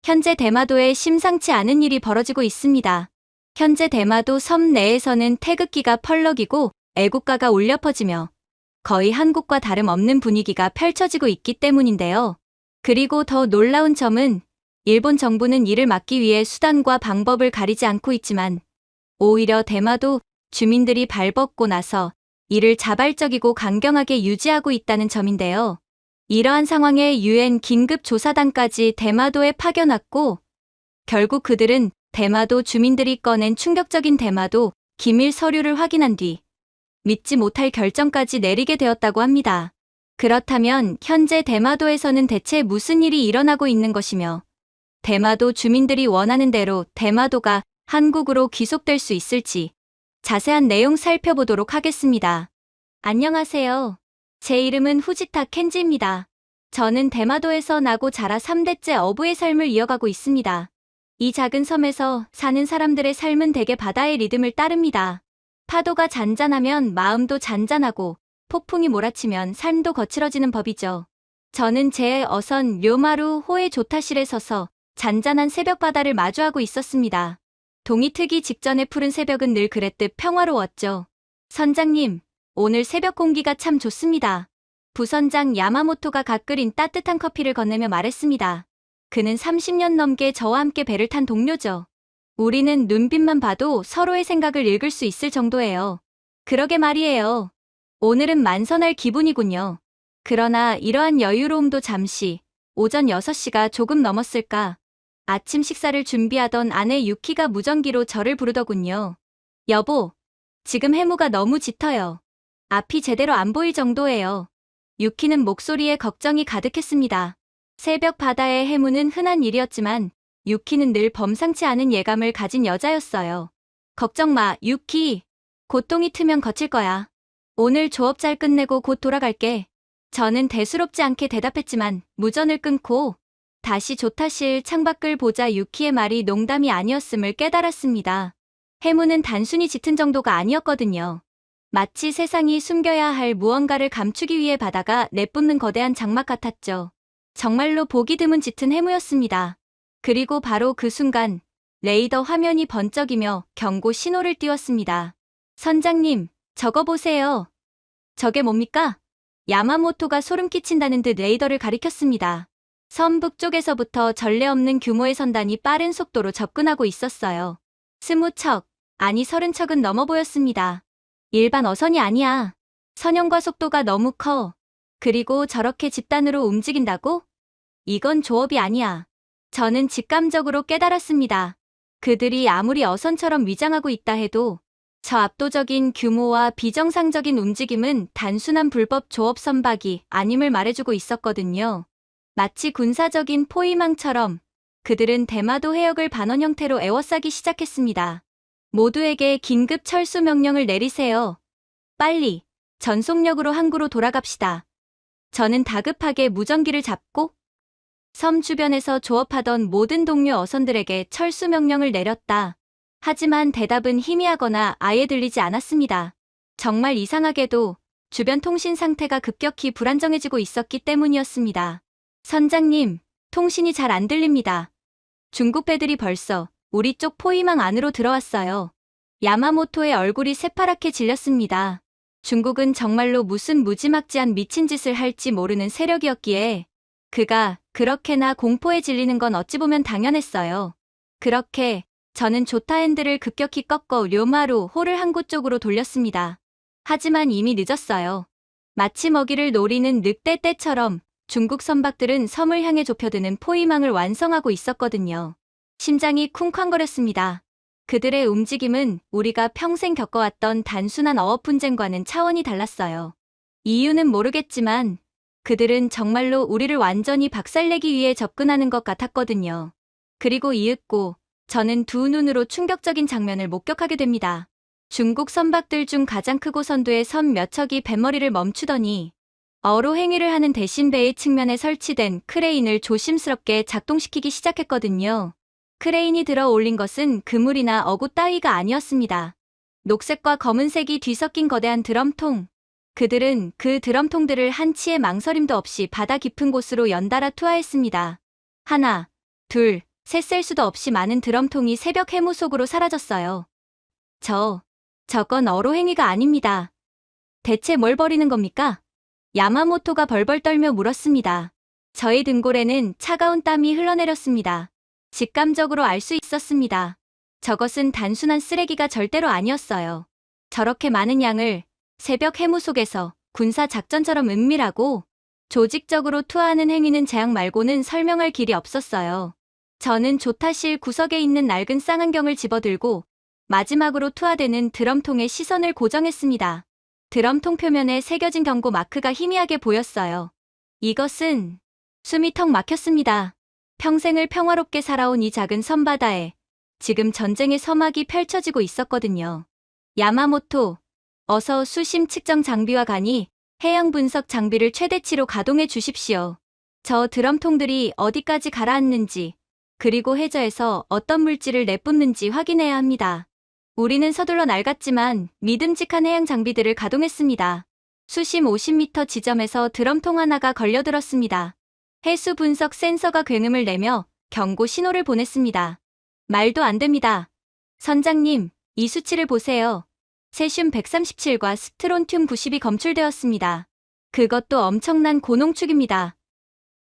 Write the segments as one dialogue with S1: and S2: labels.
S1: 현재 대마도에 심상치 않은 일이 벌어지고 있습니다. 현재 대마도 섬 내에서는 태극기가 펄럭이고 애국가가 울려 퍼지며 거의 한국과 다름없는 분위기가 펼쳐지고 있기 때문인데요. 그리고 더 놀라운 점은 일본 정부는 이를 막기 위해 수단과 방법을 가리지 않고 있지만 오히려 대마도 주민들이 발벗고 나서 이를 자발적이고 강경하게 유지하고 있다는 점인데요. 이러한 상황에 유엔 긴급조사단까지 대마도에 파견왔고 결국 그들은 대마도 주민들이 꺼낸 충격적인 대마도 기밀 서류를 확인한 뒤 믿지 못할 결정까지 내리게 되었다고 합니다. 그렇다면 현재 대마도에서는 대체 무슨 일이 일어나고 있는 것이며 대마도 주민들이 원하는 대로 대마도가 한국으로 귀속될 수 있을지 자세한 내용 살펴보도록 하겠습니다. 안녕하세요. 제 이름은 후지타 켄지입니다. 저는 대마도에서 나고 자라 3대째 어부의 삶을 이어가고 있습니다. 이 작은 섬에서 사는 사람들의 삶은 대개 바다의 리듬을 따릅니다. 파도가 잔잔하면 마음도 잔잔하고 폭풍이 몰아치면 삶도 거칠어지는 법이죠. 저는 제 어선 료마루 호의 조타실에 서서 잔잔한 새벽 바다를 마주하고 있었습니다. 동이 트기 직전의 푸른 새벽은 늘 그랬듯 평화로웠죠. 선장님, 오늘 새벽 공기가 참 좋습니다. 부선장 야마모토가 갓 끓인 따뜻한 커피를 건네며 말했습니다. 그는 30년 넘게 저와 함께 배를 탄 동료죠. 우리는 눈빛만 봐도 서로의 생각을 읽을 수 있을 정도예요. 그러게 말이에요. 오늘은 만선할 기분이군요. 그러나 이러한 여유로움도 잠시, 오전 6시가 조금 넘었을까. 아침 식사를 준비하던 아내 유키가 무전기로 저를 부르더군요. 여보, 지금 해무가 너무 짙어요. 앞이 제대로 안 보일 정도예요. 유키는 목소리에 걱정이 가득했습니다. 새벽 바다의 해무는 흔한 일이었지만 유키는 늘 범상치 않은 예감을 가진 여자였어요. 걱정 마, 유키. 고통이 트면 거칠 거야. 오늘 조업 잘 끝내고 곧 돌아갈게. 저는 대수롭지 않게 대답했지만 무전을 끊고 다시 조타실 창밖을 보자 유키의 말이 농담이 아니었음을 깨달았습니다. 해무는 단순히 짙은 정도가 아니었거든요. 마치 세상이 숨겨야 할 무언가를 감추기 위해 바다가 내뿜는 거대한 장막 같았죠. 정말로 보기 드문 짙은 해무였습니다. 그리고 바로 그 순간 레이더 화면이 번쩍이며 경고 신호를 띄웠습니다. 선장님, 저거 보세요. 저게 뭡니까? 야마모토가 소름 끼친다는 듯 레이더를 가리켰습니다. 섬 북쪽에서부터 전례 없는 규모의 선단이 빠른 속도로 접근하고 있었어요. 20척, 아니 30척은 넘어 보였습니다. 일반 어선이 아니야. 선형과 속도가 너무 커. 그리고 저렇게 집단으로 움직인다고? 이건 조업이 아니야. 저는 직감적으로 깨달았습니다. 그들이 아무리 어선처럼 위장하고 있다 해도 저 압도적인 규모와 비정상적인 움직임은 단순한 불법 조업 선박이 아님을 말해주고 있었거든요. 마치 군사적인 포위망처럼 그들은 대마도 해역을 반원 형태로 에워싸기 시작했습니다. 모두에게 긴급 철수 명령을 내리세요. 빨리, 전속력으로 항구로 돌아갑시다. 저는 다급하게 무전기를 잡고 섬 주변에서 조업하던 모든 동료 어선들에게 철수 명령을 내렸다. 하지만 대답은 희미하거나 아예 들리지 않았습니다. 정말 이상하게도 주변 통신 상태가 급격히 불안정해지고 있었기 때문이었습니다. 선장님, 통신이 잘 안 들립니다. 중국 배들이 벌써 우리 쪽 포위망 안으로 들어왔어요. 야마모토의 얼굴이 새파랗게 질렸습니다. 중국은 정말로 무슨 무지막지한 미친 짓을 할지 모르는 세력이었기에 그가 그렇게나 공포에 질리는 건 어찌 보면 당연했어요. 그렇게 저는 조타 핸들을 급격히 꺾어 료마루 호를 항구 쪽으로 돌렸습니다. 하지만 이미 늦었어요. 마치 먹이를 노리는 늑대떼처럼 중국 선박들은 섬을 향해 좁혀드는 포위망을 완성하고 있었거든요. 심장이 쿵쾅거렸습니다. 그들의 움직임은 우리가 평생 겪어왔던 단순한 어업 분쟁과는 차원이 달랐어요. 이유는 모르겠지만 그들은 정말로 우리를 완전히 박살내기 위해 접근하는 것 같았거든요. 그리고 이윽고 저는 두 눈으로 충격적인 장면을 목격하게 됩니다. 중국 선박들 중 가장 크고 선두의 섬 몇 척이 뱃머리를 멈추더니 어로 행위를 하는 대신 배의 측면에 설치된 크레인을 조심스럽게 작동시키기 시작했거든요. 크레인이 들어 올린 것은 그물이나 어구 따위가 아니었습니다. 녹색과 검은색이 뒤섞인 거대한 드럼통. 그들은 그 드럼통들을 한치의 망설임도 없이 바다 깊은 곳으로 연달아 투하했습니다. 하나, 둘, 셋셀 수도 없이 많은 드럼통이 새벽 해무 속으로 사라졌어요. 저건 어로행위가 아닙니다. 대체 뭘 버리는 겁니까? 야마모토가 벌벌 떨며 물었습니다. 저의 등골에는 차가운 땀이 흘러내렸습니다. 직감적으로 알 수 있었습니다. 저것은 단순한 쓰레기가 절대로 아니었어요. 저렇게 많은 양을 새벽 해무 속에서 군사 작전처럼 은밀하고 조직적으로 투하하는 행위는 재앙 말고는 설명할 길이 없었어요. 저는 조타실 구석에 있는 낡은 쌍안경을 집어들고 마지막으로 투하되는 드럼통에 시선을 고정했습니다. 드럼통 표면에 새겨진 경고 마크가 희미하게 보였어요. 이것은 숨이 턱 막혔습니다. 평생을 평화롭게 살아온 이 작은 섬바다에 지금 전쟁의 서막이 펼쳐지고 있었거든요. 야마모토, 어서 수심 측정 장비와 간이 해양 분석 장비를 최대치로 가동해 주십시오. 저 드럼통들이 어디까지 가라앉는지, 그리고 해저에서 어떤 물질을 내뿜는지 확인해야 합니다. 우리는 서둘러 낡았지만 믿음직한 해양 장비들을 가동했습니다. 수심 50m 지점에서 드럼통 하나가 걸려들었습니다. 해수 분석 센서가 굉음을 내며 경고 신호를 보냈습니다. 말도 안 됩니다. 선장님, 이 수치를 보세요. 세슘 137과 스트론튬 90이 검출되었습니다. 그것도 엄청난 고농축입니다.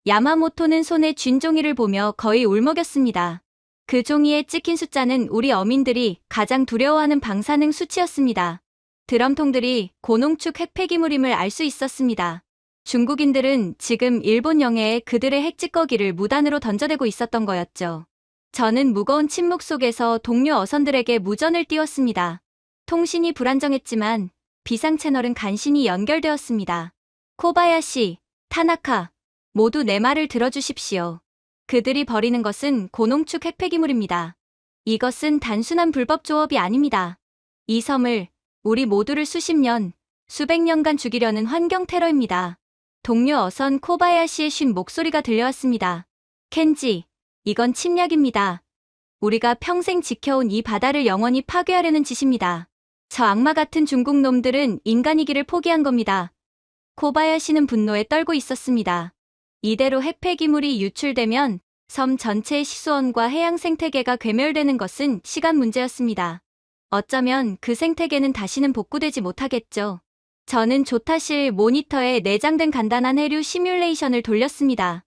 S1: 야마모토는 손에 쥔 종이를 보며 거의 울먹였습니다. 그 종이에 찍힌 숫자는 우리 어민들이 가장 두려워하는 방사능 수치였습니다. 드럼통들이 고농축 핵폐기물임을 알 수 있었습니다. 중국인들은 지금 일본 영해에 그들의 핵찌꺼기를 무단으로 던져대고 있었던 거였죠. 저는 무거운 침묵 속에서 동료 어선들에게 무전을 띄웠습니다. 통신이 불안정했지만 비상 채널은 간신히 연결되었습니다. 코바야시, 타나카, 모두 내 말을 들어주십시오. 그들이 버리는 것은 고농축 핵폐기물입니다. 이것은 단순한 불법 조업이 아닙니다. 이 섬을, 우리 모두를 수십 년, 수백 년간 죽이려는 환경 테러입니다. 동료 어선 코바야시의 쉰 목소리가 들려왔습니다. 켄지, 이건 침략입니다. 우리가 평생 지켜온 이 바다를 영원히 파괴하려는 짓입니다. 저 악마 같은 중국 놈들은 인간이기를 포기한 겁니다. 코바야시는 분노에 떨고 있었습니다. 이대로 핵폐기물이 유출되면 섬 전체의 시소원과 해양 생태계가 괴멸되는 것은 시간 문제였습니다. 어쩌면 그 생태계는 다시는 복구되지 못하겠죠. 저는 조타실 모니터에 내장된 간단한 해류 시뮬레이션을 돌렸습니다.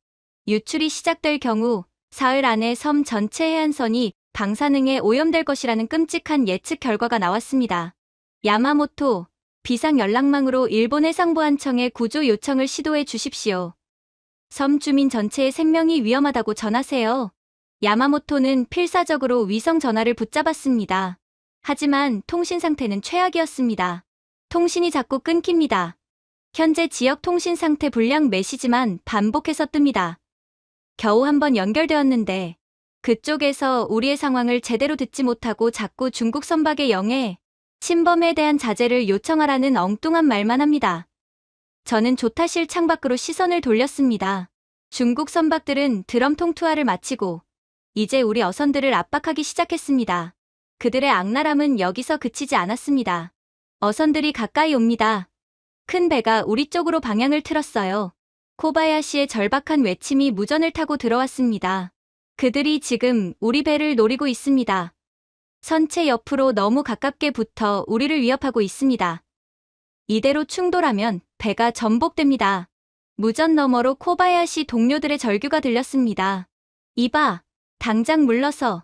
S1: 유출이 시작될 경우 사흘 안에 섬 전체 해안선이 방사능에 오염될 것이라는 끔찍한 예측 결과가 나왔습니다. 야마모토, 비상 연락망으로 일본 해상보안청에 구조 요청을 시도해 주십시오. 섬 주민 전체의 생명이 위험하다고 전하세요. 야마모토는 필사적으로 위성 전화를 붙잡았습니다. 하지만 통신 상태는 최악이었습니다. 통신이 자꾸 끊깁니다. 현재 지역 통신 상태 불량 메시지만 반복해서 뜹니다. 겨우 한번 연결되었는데 그쪽에서 우리의 상황을 제대로 듣지 못하고 자꾸 중국 선박의 영해, 침범에 대한 자제를 요청하라는 엉뚱한 말만 합니다. 저는 조타실 창밖으로 시선을 돌렸습니다. 중국 선박들은 드럼통 투하를 마치고 이제 우리 어선들을 압박하기 시작했습니다. 그들의 악랄함은 여기서 그치지 않았습니다. 어선들이 가까이 옵니다. 큰 배가 우리 쪽으로 방향을 틀었어요. 코바야시의 절박한 외침이 무전을 타고 들어왔습니다. 그들이 지금 우리 배를 노리고 있습니다. 선체 옆으로 너무 가깝게 붙어 우리를 위협하고 있습니다. 이대로 충돌하면 배가 전복됩니다. 무전 너머로 코바야시 동료들의 절규가 들렸습니다. 이봐, 당장 물러서.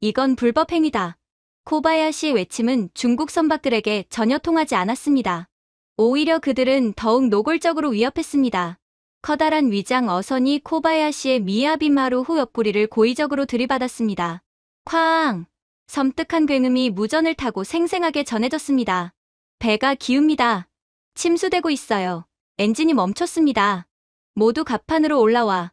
S1: 이건 불법 행위다. 코바야시의 외침은 중국 선박들에게 전혀 통하지 않았습니다. 오히려 그들은 더욱 노골적으로 위협했습니다. 커다란 위장 어선이 코바야시의 미야비마루 후 옆구리를 고의적으로 들이받았습니다. 쾅! 섬뜩한 굉음이 무전을 타고 생생하게 전해졌습니다. 배가 기웁니다. 침수되고 있어요. 엔진이 멈췄습니다. 모두 갑판으로 올라와.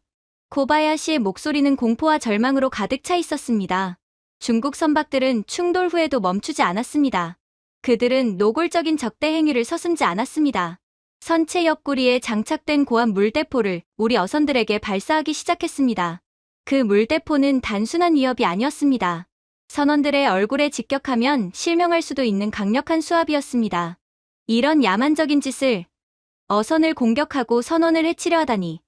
S1: 코바야시의 목소리는 공포와 절망으로 가득 차 있었습니다. 중국 선박들은 충돌 후에도 멈추지 않았습니다. 그들은 노골적인 적대 행위를 서슴지 않았습니다. 선체 옆구리에 장착된 고압 물대포를 우리 어선들에게 발사하기 시작했습니다. 그 물대포는 단순한 위협이 아니었습니다. 선원들의 얼굴에 직격하면 실명할 수도 있는 강력한 수압이었습니다. 이런 야만적인 짓을, 어선을 공격하고 선원을 해치려 하다니.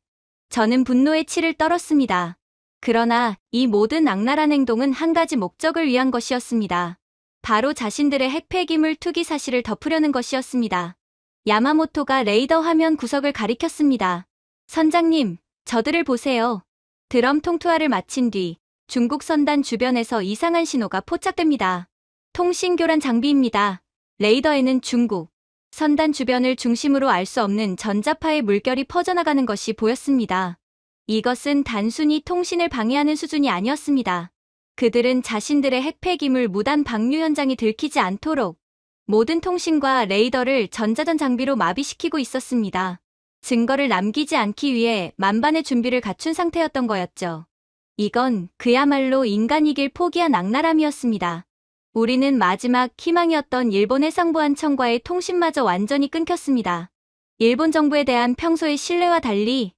S1: 저는 분노의 치를 떨었습니다. 그러나 이 모든 악랄한 행동은 한 가지 목적을 위한 것이었습니다. 바로 자신들의 핵폐기물 투기 사실을 덮으려는 것이었습니다. 야마모토가 레이더 화면 구석을 가리켰습니다. 선장님, 저들을 보세요. 드럼 통투하를 마친 뒤 중국 선단 주변에서 이상한 신호가 포착됩니다. 통신교란 장비입니다. 레이더에는 중국 선단 주변을 중심으로 알 수 없는 전자파의 물결이 퍼져나가는 것이 보였습니다. 이것은 단순히 통신을 방해하는 수준이 아니었습니다. 그들은 자신들의 핵폐기물 무단 방류 현장이 들키지 않도록 모든 통신과 레이더를 전자전 장비로 마비시키고 있었습니다. 증거를 남기지 않기 위해 만반의 준비를 갖춘 상태였던 거였죠. 이건 그야말로 인간이길 포기한 악랄함이었습니다. 우리는 마지막 희망이었던 일본 해상보안청과의 통신마저 완전히 끊겼습니다. 일본 정부에 대한 평소의 신뢰와 달리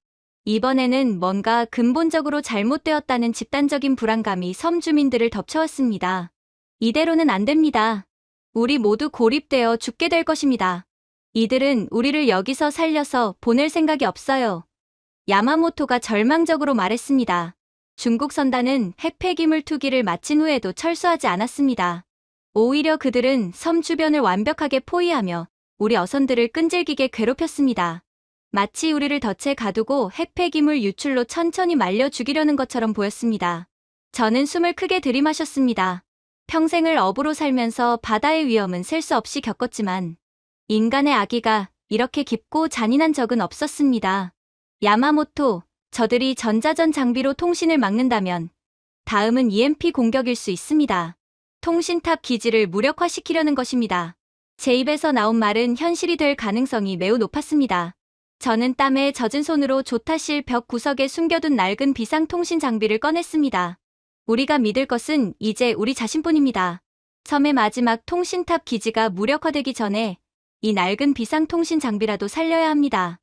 S1: 이번에는 뭔가 근본적으로 잘못되었다는 집단적인 불안감이 섬 주민들을 덮쳐왔습니다. 이대로는 안 됩니다. 우리 모두 고립되어 죽게 될 것입니다. 이들은 우리를 여기서 살려서 보낼 생각이 없어요. 야마모토가 절망적으로 말했습니다. 중국 선단은 핵폐기물 투기를 마친 후에도 철수하지 않았습니다. 오히려 그들은 섬 주변을 완벽하게 포위하며 우리 어선들을 끈질기게 괴롭혔습니다. 마치 우리를 덫에 가두고 핵폐기물 유출로 천천히 말려 죽이려는 것처럼 보였습니다. 저는 숨을 크게 들이마셨습니다. 평생을 어부로 살면서 바다의 위험은 셀 수 없이 겪었지만 인간의 악의가 이렇게 깊고 잔인한 적은 없었습니다. 야마모토, 저들이 전자전 장비로 통신을 막는다면 다음은 EMP 공격일 수 있습니다. 통신탑 기지를 무력화시키려는 것입니다. 제 입에서 나온 말은 현실이 될 가능성이 매우 높았습니다. 저는 땀에 젖은 손으로 조타실 벽 구석에 숨겨둔 낡은 비상통신 장비를 꺼냈습니다. 우리가 믿을 것은 이제 우리 자신뿐입니다. 섬의 마지막 통신탑 기지가 무력화되기 전에 이 낡은 비상통신 장비라도 살려야 합니다.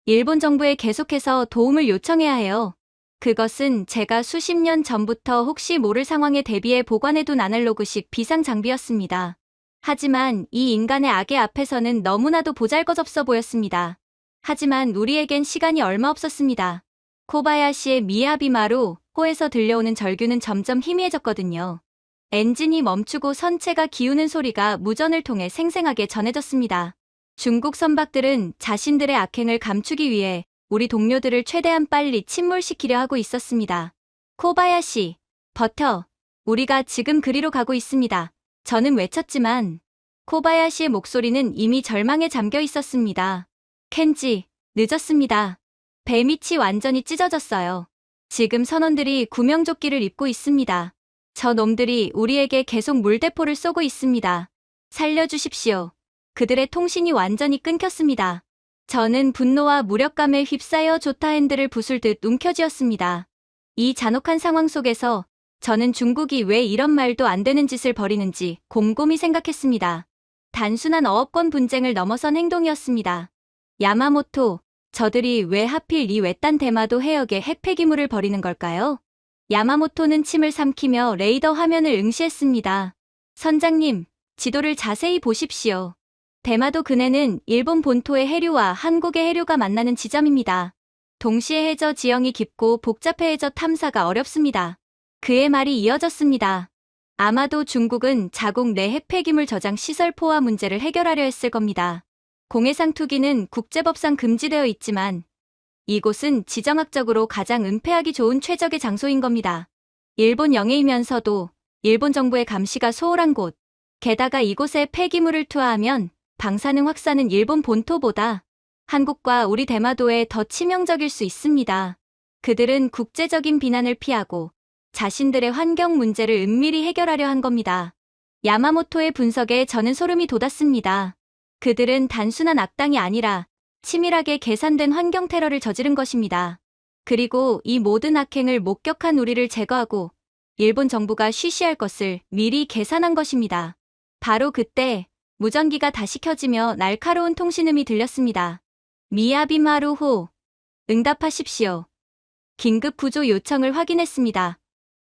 S1: 일본 정부에 계속해서 도움을 요청해야 해요. 그것은 제가 수십 년 전부터 혹시 모를 상황에 대비해 보관해둔 아날로그식 비상 장비였습니다. 하지만 이 인간의 악의 앞에서는 너무나도 보잘것없어 보였습니다. 하지만 우리에겐 시간이 얼마 없었습니다. 코바야시의 미야비마루 호에서 들려오는 절규는 점점 희미해졌거든요. 엔진이 멈추고 선체가 기우는 소리가 무전을 통해 생생하게 전해졌습니다. 중국 선박들은 자신들의 악행을 감추기 위해 우리 동료들을 최대한 빨리 침몰시키려 하고 있었습니다. 코바야시, 버텨. 우리가 지금 그리로 가고 있습니다. 저는 외쳤지만 코바야시의 목소리는 이미 절망에 잠겨 있었습니다. 켄지, 늦었습니다. 배 밑이 완전히 찢어졌어요. 지금 선원들이 구명조끼를 입고 있습니다. 저 놈들이 우리에게 계속 물대포를 쏘고 있습니다. 살려주십시오. 그들의 통신이 완전히 끊겼습니다. 저는 분노와 무력감에 휩싸여 조타 핸들을 부술듯 움켜쥐었습니다. 이 잔혹한 상황 속에서 저는 중국이 왜 이런 말도 안 되는 짓을 벌이는지 곰곰이 생각했습니다. 단순한 어업권 분쟁을 넘어선 행동이었습니다. 야마모토, 저들이 왜 하필 이 외딴 대마도 해역에 핵폐기물을 버리는 걸까요? 야마모토는 침을 삼키며 레이더 화면을 응시했습니다. 선장님, 지도를 자세히 보십시오. 대마도 근해는 일본 본토의 해류와 한국의 해류가 만나는 지점입니다. 동시에 해저 지형이 깊고 복잡해져 탐사가 어렵습니다. 그의 말이 이어졌습니다. 아마도 중국은 자국 내 핵폐기물 저장 시설 포화 문제를 해결하려 했을 겁니다. 공해상 투기는 국제법상 금지되어 있지만 이곳은 지정학적으로 가장 은폐하기 좋은 최적의 장소인 겁니다. 일본 영해이면서도 일본 정부의 감시가 소홀한 곳, 게다가 이곳에 폐기물을 투하하면 방사능 확산은 일본 본토보다 한국과 우리 대마도에 더 치명적일 수 있습니다. 그들은 국제적인 비난을 피하고 자신들의 환경 문제를 은밀히 해결하려 한 겁니다. 야마모토의 분석에 저는 소름이 돋았습니다. 그들은 단순한 악당이 아니라 치밀하게 계산된 환경 테러를 저지른 것입니다. 그리고 이 모든 악행을 목격한 우리를 제거하고 일본 정부가 쉬쉬할 것을 미리 계산한 것입니다. 바로 그때 무전기가 다시 켜지며 날카로운 통신음이 들렸습니다. 미야비마루호, 응답하십시오. 긴급 구조 요청을 확인했습니다.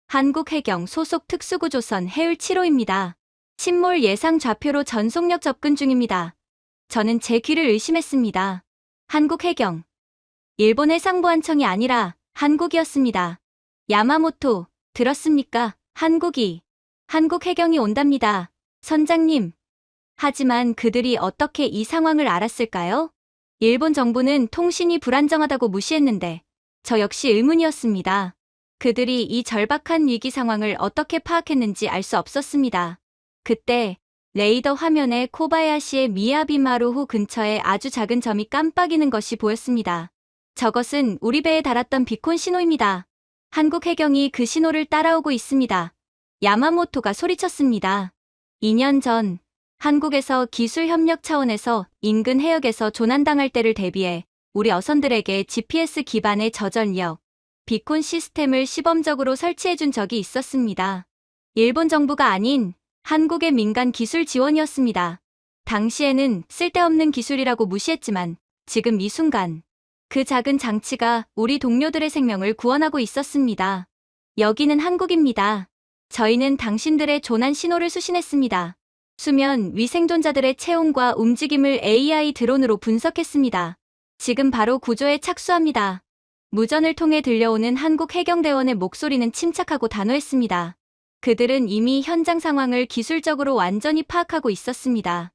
S1: 한국해경 소속 특수구조선 해울 7호입니다. 침몰 예상 좌표로 전속력 접근 중입니다. 저는 제 귀를 의심했습니다. 한국해경. 일본 해상보안청이 아니라 한국이었습니다. 야마모토, 들었습니까? 한국 해경이 온답니다. 선장님. 하지만 그들이 어떻게 이 상황을 알았을까요? 일본 정부는 통신이 불안정하다고 무시했는데 저 역시 의문이었습니다. 그들이 이 절박한 위기 상황을 어떻게 파악했는지 알 수 없었습니다. 그때 레이더 화면에 코바야시의 미야비마루호 근처에 아주 작은 점이 깜빡이는 것이 보였습니다. 저것은 우리 배에 달았던 비콘 신호입니다. 한국 해경이 그 신호를 따라오고 있습니다. 야마모토가 소리쳤습니다. 2년 전 한국에서 기술 협력 차원에서 인근 해역에서 조난당할 때를 대비해 우리 어선들에게 GPS 기반의 저전력, 비콘 시스템을 시범적으로 설치해준 적이 있었습니다. 일본 정부가 아닌 한국의 민간 기술 지원이었습니다. 당시에는 쓸데없는 기술이라고 무시했지만 지금 이 순간 그 작은 장치가 우리 동료들의 생명을 구원하고 있었습니다. 여기는 한국입니다. 저희는 당신들의 조난 신호를 수신했습니다. 수면 위생존자들의 체온과 움직임을 AI 드론으로 분석했습니다. 지금 바로 구조에 착수합니다. 무전을 통해 들려오는 한국 해경대원의 목소리는 침착하고 단호했습니다. 그들은 이미 현장 상황을 기술적으로 완전히 파악하고 있었습니다.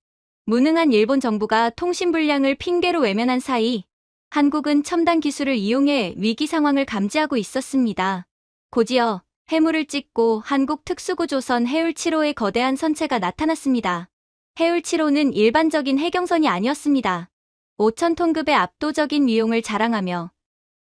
S1: 무능한 일본 정부가 통신 불량을 핑계로 외면한 사이 한국은 첨단 기술을 이용해 위기 상황을 감지하고 있었습니다. 곧이어 해무를 찍고 한국 특수구조선 해울 7호의 거대한 선체가 나타났습니다. 해울 7호는 일반적인 해경선이 아니었습니다. 5,000톤급의 압도적인 위용을 자랑하며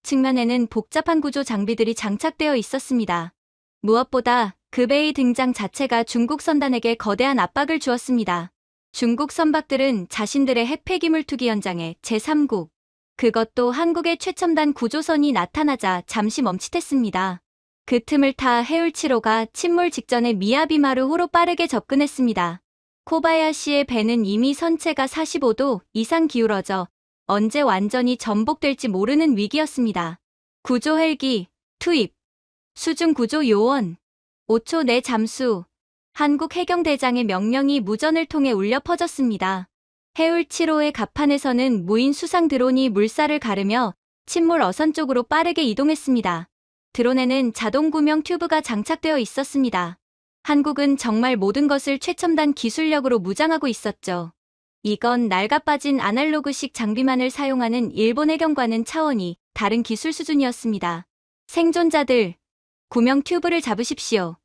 S1: 측면에는 복잡한 구조 장비들이 장착되어 있었습니다. 무엇보다 그 배의 등장 자체가 중국 선단에게 거대한 압박을 주었습니다. 중국 선박들은 자신들의 핵폐기물 투기 현장에 제3국, 그것도 한국의 최첨단 구조선이 나타나자 잠시 멈칫했습니다. 그 틈을 타 해울 7호가 침몰 직전에 미야비마루호로 빠르게 접근했습니다. 코바야시의 배는 이미 선체가 45도 이상 기울어져 언제 완전히 전복될지 모르는 위기였습니다. 구조 헬기, 투입, 수중 구조 요원, 5초 내 잠수, 한국 해경대장의 명령이 무전을 통해 울려 퍼졌습니다. 해울 7호의 갑판에서는 무인 수상 드론이 물살을 가르며 침몰 어선 쪽으로 빠르게 이동했습니다. 드론에는 자동 구명 튜브가 장착되어 있었습니다. 한국은 정말 모든 것을 최첨단 기술력으로 무장하고 있었죠. 이건 낡아빠진 아날로그식 장비만을 사용하는 일본 해경과는 차원이 다른 기술 수준이었습니다. 생존자들, 구명 튜브를 잡으십시오.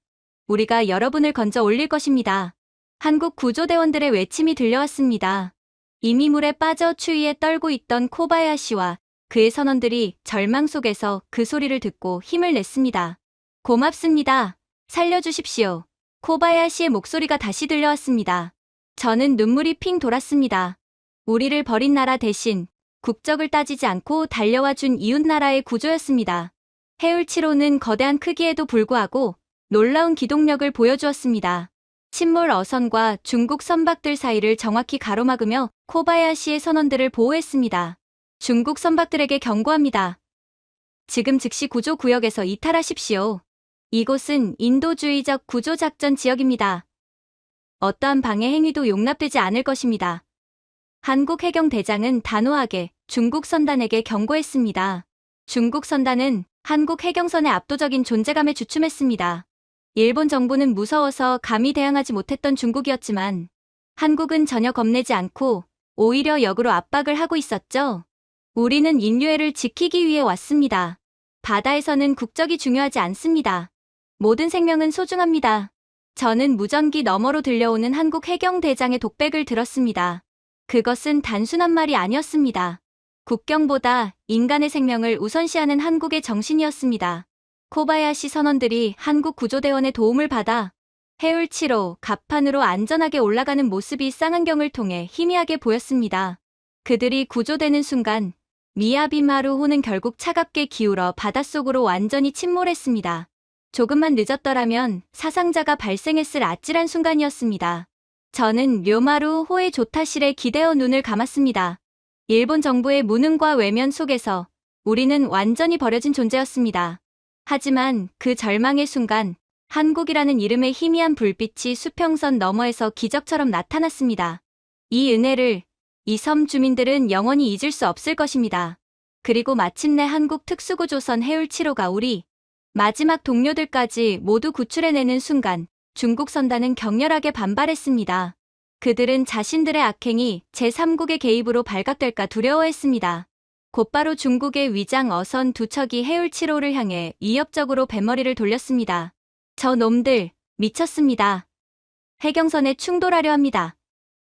S1: 우리가 여러분을 건져 올릴 것입니다. 한국 구조대원들의 외침이 들려왔습니다. 이미 물에 빠져 추위에 떨고 있던 코바야시와 그의 선원들이 절망 속에서 그 소리를 듣고 힘을 냈습니다. 고맙습니다. 살려주십시오. 코바야시의 목소리가 다시 들려왔습니다. 저는 눈물이 핑 돌았습니다. 우리를 버린 나라 대신 국적을 따지지 않고 달려와 준 이웃나라의 구조였습니다. 해울 7호는 거대한 크기에도 불구하고 놀라운 기동력을 보여주었습니다. 침몰 어선과 중국 선박들 사이를 정확히 가로막으며 코바야시의 선원들을 보호했습니다. 중국 선박들에게 경고합니다. 지금 즉시 구조 구역에서 이탈하십시오. 이곳은 인도주의적 구조작전 지역입니다. 어떠한 방해 행위도 용납되지 않을 것입니다. 한국 해경대장은 단호하게 중국 선단에게 경고했습니다. 중국 선단은 한국 해경선의 압도적인 존재감에 주춤했습니다. 일본 정부는 무서워서 감히 대항하지 못했던 중국이었지만 한국은 전혀 겁내지 않고 오히려 역으로 압박을 하고 있었죠. 우리는 인류애를 지키기 위해 왔습니다. 바다에서는 국적이 중요하지 않습니다. 모든 생명은 소중합니다. 저는 무전기 너머로 들려오는 한국 해경대장의 독백을 들었습니다. 그것은 단순한 말이 아니었습니다. 국경보다 인간의 생명을 우선시하는 한국의 정신이었습니다. 코바야시 선원들이 한국 구조대원의 도움을 받아 해울 7호 갑판으로 안전하게 올라가는 모습이 쌍안경을 통해 희미하게 보였습니다. 그들이 구조되는 순간 미야비마루호는 결국 차갑게 기울어 바닷속으로 완전히 침몰했습니다. 조금만 늦었더라면 사상자가 발생했을 아찔한 순간이었습니다. 저는 료마루호의 조타실에 기대어 눈을 감았습니다. 일본 정부의 무능과 외면 속에서 우리는 완전히 버려진 존재였습니다. 하지만 그 절망의 순간 한국이라는 이름의 희미한 불빛이 수평선 너머에서 기적처럼 나타났습니다. 이 은혜를 이 섬 주민들은 영원히 잊을 수 없을 것입니다. 그리고 마침내 한국 특수구조선 해울 7호가 우리 마지막 동료들까지 모두 구출해내는 순간 중국 선단은 격렬하게 반발했습니다. 그들은 자신들의 악행이 제3국의 개입으로 발각될까 두려워했습니다. 곧바로 중국의 위장 어선 두 척이 해울 7호를 향해 위협적으로 뱃머리를 돌렸습니다. 저 놈들 미쳤습니다. 해경선에 충돌하려 합니다.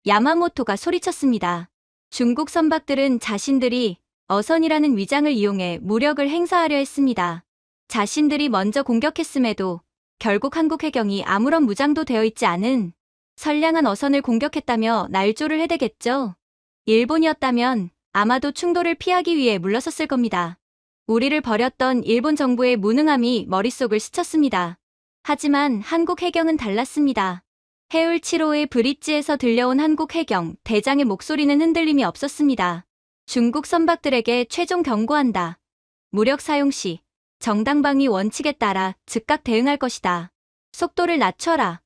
S1: 야마모토가 소리쳤습니다. 중국 선박들은 자신들이 어선이라는 위장을 이용해 무력을 행사하려 했습니다. 자신들이 먼저 공격했음에도 결국 한국 해경이 아무런 무장도 되어 있지 않은 선량한 어선을 공격했다며 날조를 해대겠죠. 일본이었다면 아마도 충돌을 피하기 위해 물러섰을 겁니다. 우리를 버렸던 일본 정부의 무능함이 머릿속을 스쳤습니다. 하지만 한국 해경은 달랐습니다. 해울 7호의 브릿지에서 들려온 한국 해경 대장의 목소리는 흔들림이 없었습니다. 중국 선박들에게 최종 경고한다. 무력 사용 시 정당방위 원칙에 따라 즉각 대응할 것이다. 속도를 낮춰라.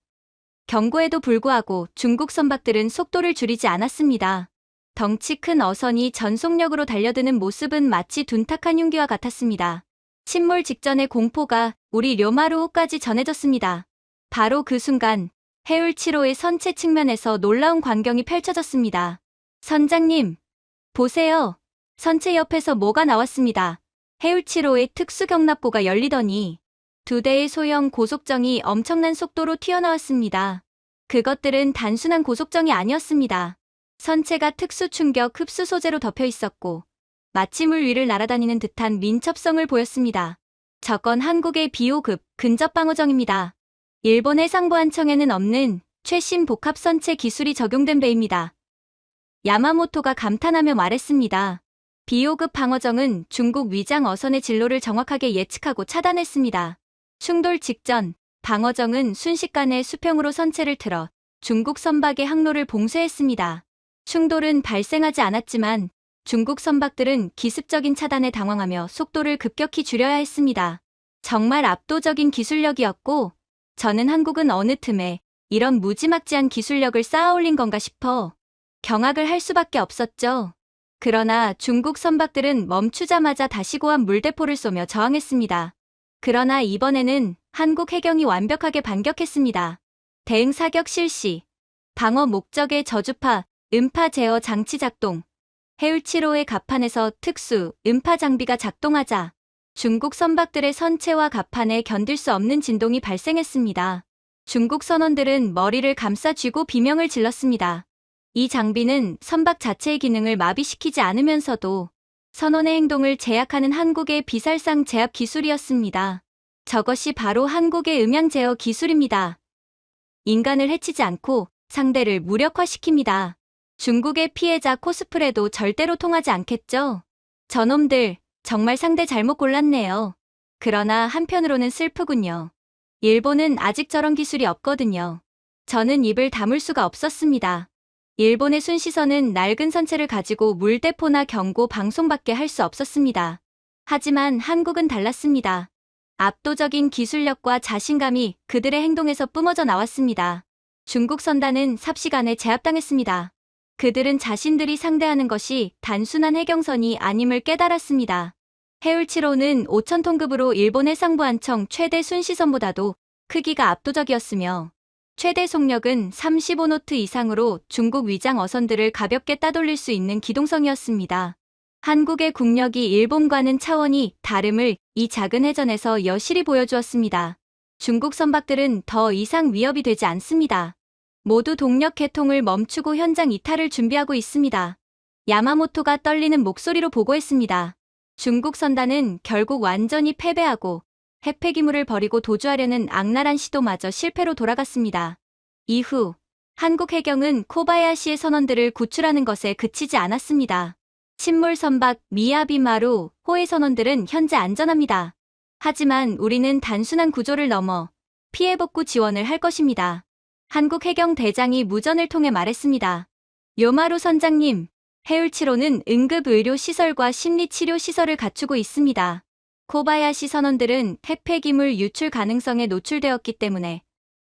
S1: 경고에도 불구하고 중국 선박들은 속도를 줄이지 않았습니다. 덩치 큰 어선이 전속력으로 달려드는 모습은 마치 둔탁한 흉기와 같았습니다. 침몰 직전의 공포가 우리 료마루호까지 전해졌습니다. 바로 그 순간 해울 7호의 선체 측면에서 놀라운 광경이 펼쳐졌습니다. 선장님, 보세요. 선체 옆에서 뭐가 나왔습니다. 해울 7호의 특수 경납고가 열리더니 두 대의 소형 고속정이 엄청난 속도로 튀어나왔습니다. 그것들은 단순한 고속정이 아니었습니다. 선체가 특수 충격 흡수 소재로 덮여 있었고 마치 물 위를 날아다니는 듯한 민첩성을 보였습니다. 저건 한국의 비호급 근접 방어정입니다. 일본 해상보안청에는 없는 최신 복합 선체 기술이 적용된 배입니다. 야마모토가 감탄하며 말했습니다. 비호급 방어정은 중국 위장 어선의 진로를 정확하게 예측하고 차단했습니다. 충돌 직전 방어정은 순식간에 수평으로 선체를 틀어 중국 선박의 항로를 봉쇄했습니다. 충돌은 발생하지 않았지만 중국 선박들은 기습적인 차단에 당황하며 속도를 급격히 줄여야 했습니다. 정말 압도적인 기술력이었고 저는 한국은 어느 틈에 이런 무지막지한 기술력을 쌓아올린 건가 싶어 경악을 할 수밖에 없었죠. 그러나 중국 선박들은 멈추자마자 다시 고한 물대포를 쏘며 저항했습니다. 그러나 이번에는 한국 해경이 완벽하게 반격했습니다. 대응 사격 실시, 방어 목적의 저주파, 음파 제어 장치 작동, 해울 7호의 갑판에서 특수 음파 장비가 작동하자 중국 선박들의 선체와 갑판에 견딜 수 없는 진동이 발생했습니다. 중국 선원들은 머리를 감싸 쥐고 비명을 질렀습니다. 이 장비는 선박 자체의 기능을 마비시키지 않으면서도 선원의 행동을 제약하는 한국의 비살상 제압 기술이었습니다. 저것이 바로 한국의 음향 제어 기술입니다. 인간을 해치지 않고 상대를 무력화시킵니다. 중국의 피해자 코스프레도 절대로 통하지 않겠죠? 저놈들 정말 상대 잘못 골랐네요. 그러나 한편으로는 슬프군요. 일본은 아직 저런 기술이 없거든요. 저는 입을 다물 수가 없었습니다. 일본의 순시선은 낡은 선체를 가지고 물대포나 경고 방송밖에 할 수 없었습니다. 하지만 한국은 달랐습니다. 압도적인 기술력과 자신감이 그들의 행동에서 뿜어져 나왔습니다. 중국 선단은 삽시간에 제압당했습니다. 그들은 자신들이 상대하는 것이 단순한 해경선이 아님을 깨달았습니다. 해울 7호는 5,000톤급으로 일본 해상보안청 최대 순시선보다도 크기가 압도적이었으며 최대 속력은 35노트 이상으로 중국 위장 어선들을 가볍게 따돌릴 수 있는 기동성이었습니다. 한국의 국력이 일본과는 차원이 다름을 이 작은 해전에서 여실히 보여주었습니다. 중국 선박들은 더 이상 위협이 되지 않습니다. 모두 동력 개통을 멈추고 현장 이탈을 준비하고 있습니다. 야마모토가 떨리는 목소리로 보고했습니다. 중국 선단은 결국 완전히 패배하고 핵폐기물을 버리고 도주하려는 악랄한 시도마저 실패로 돌아갔습니다. 이후 한국 해경은 코바야시의 선원들을 구출하는 것에 그치지 않았습니다. 침몰 선박 미야비마루 호의 선원들은 현재 안전합니다. 하지만 우리는 단순한 구조를 넘어 피해 복구 지원을 할 것입니다. 한국 해경 대장이 무전을 통해 말했습니다. 요마루 선장님, 해울 7호는 응급 의료 시설과 심리 치료 시설을 갖추고 있습니다. 코바야시 선원들은 핵폐기물 유출 가능성에 노출되었기 때문에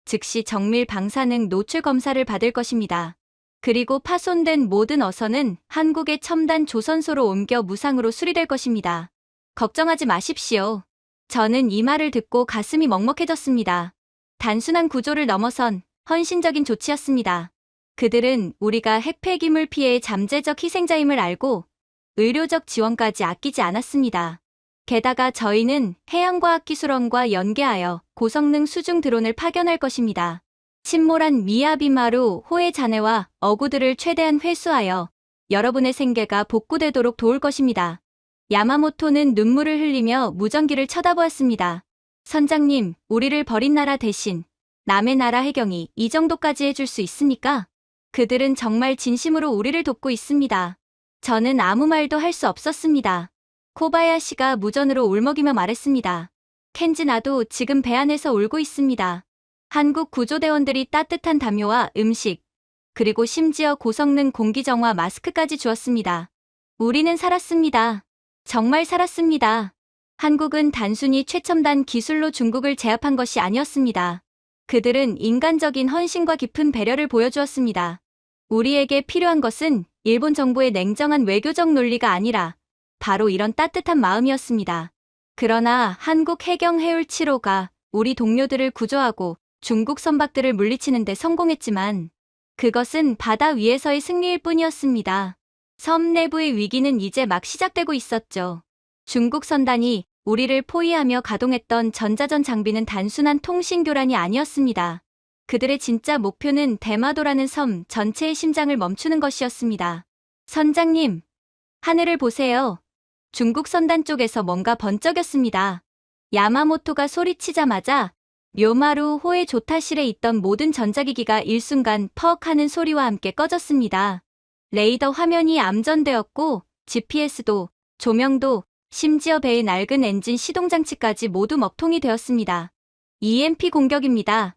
S1: 즉시 정밀 방사능 노출 검사를 받을 것입니다. 그리고 파손된 모든 어선은 한국의 첨단 조선소로 옮겨 무상으로 수리될 것입니다. 걱정하지 마십시오. 저는 이 말을 듣고 가슴이 먹먹해졌습니다. 단순한 구조를 넘어선 헌신적인 조치였습니다. 그들은 우리가 핵폐기물 피해의 잠재적 희생자임을 알고 의료적 지원까지 아끼지 않았습니다. 게다가 저희는 해양과학기술원과 연계하여 고성능 수중 드론을 파견할 것입니다. 침몰한 미야비마루 호의 잔해와 어구들을 최대한 회수하여 여러분의 생계가 복구되도록 도울 것입니다. 야마모토는 눈물을 흘리며 무전기를 쳐다보았습니다. 선장님, 우리를 버린 나라 대신 남의 나라 해경이 이 정도까지 해줄 수 있습니까? 그들은 정말 진심으로 우리를 돕고 있습니다. 저는 아무 말도 할 수 없었습니다. 코바야시가 무전으로 울먹이며 말했습니다. 켄지, 나도 지금 배 안에서 울고 있습니다. 한국 구조대원들이 따뜻한 담요와 음식, 그리고 심지어 고성능 공기정화 마스크까지 주었습니다. 우리는 살았습니다. 정말 살았습니다. 한국은 단순히 최첨단 기술로 중국을 제압한 것이 아니었습니다. 그들은 인간적인 헌신과 깊은 배려를 보여주었습니다. 우리에게 필요한 것은 일본 정부의 냉정한 외교적 논리가 아니라 바로 이런 따뜻한 마음이었습니다. 그러나 한국 해경 해울 7호가 우리 동료들을 구조하고 중국 선박들을 물리치는 데 성공했지만 그것은 바다 위에서의 승리일 뿐이었습니다. 섬 내부의 위기는 이제 막 시작되고 있었죠. 중국 선단이 우리를 포위하며 가동했던 전자전 장비는 단순한 통신 교란이 아니었습니다. 그들의 진짜 목표는 대마도라는 섬 전체의 심장을 멈추는 것이었습니다. 선장님, 하늘을 보세요. 중국 선단 쪽에서 뭔가 번쩍였습니다. 야마모토가 소리치자마자 묘마루 호의 조타실에 있던 모든 전자기기가 일순간 퍽 하는 소리와 함께 꺼졌습니다. 레이더 화면이 암전되었고 GPS도, 조명도, 심지어 배의 낡은 엔진 시동장치까지 모두 먹통이 되었습니다. EMP 공격입니다.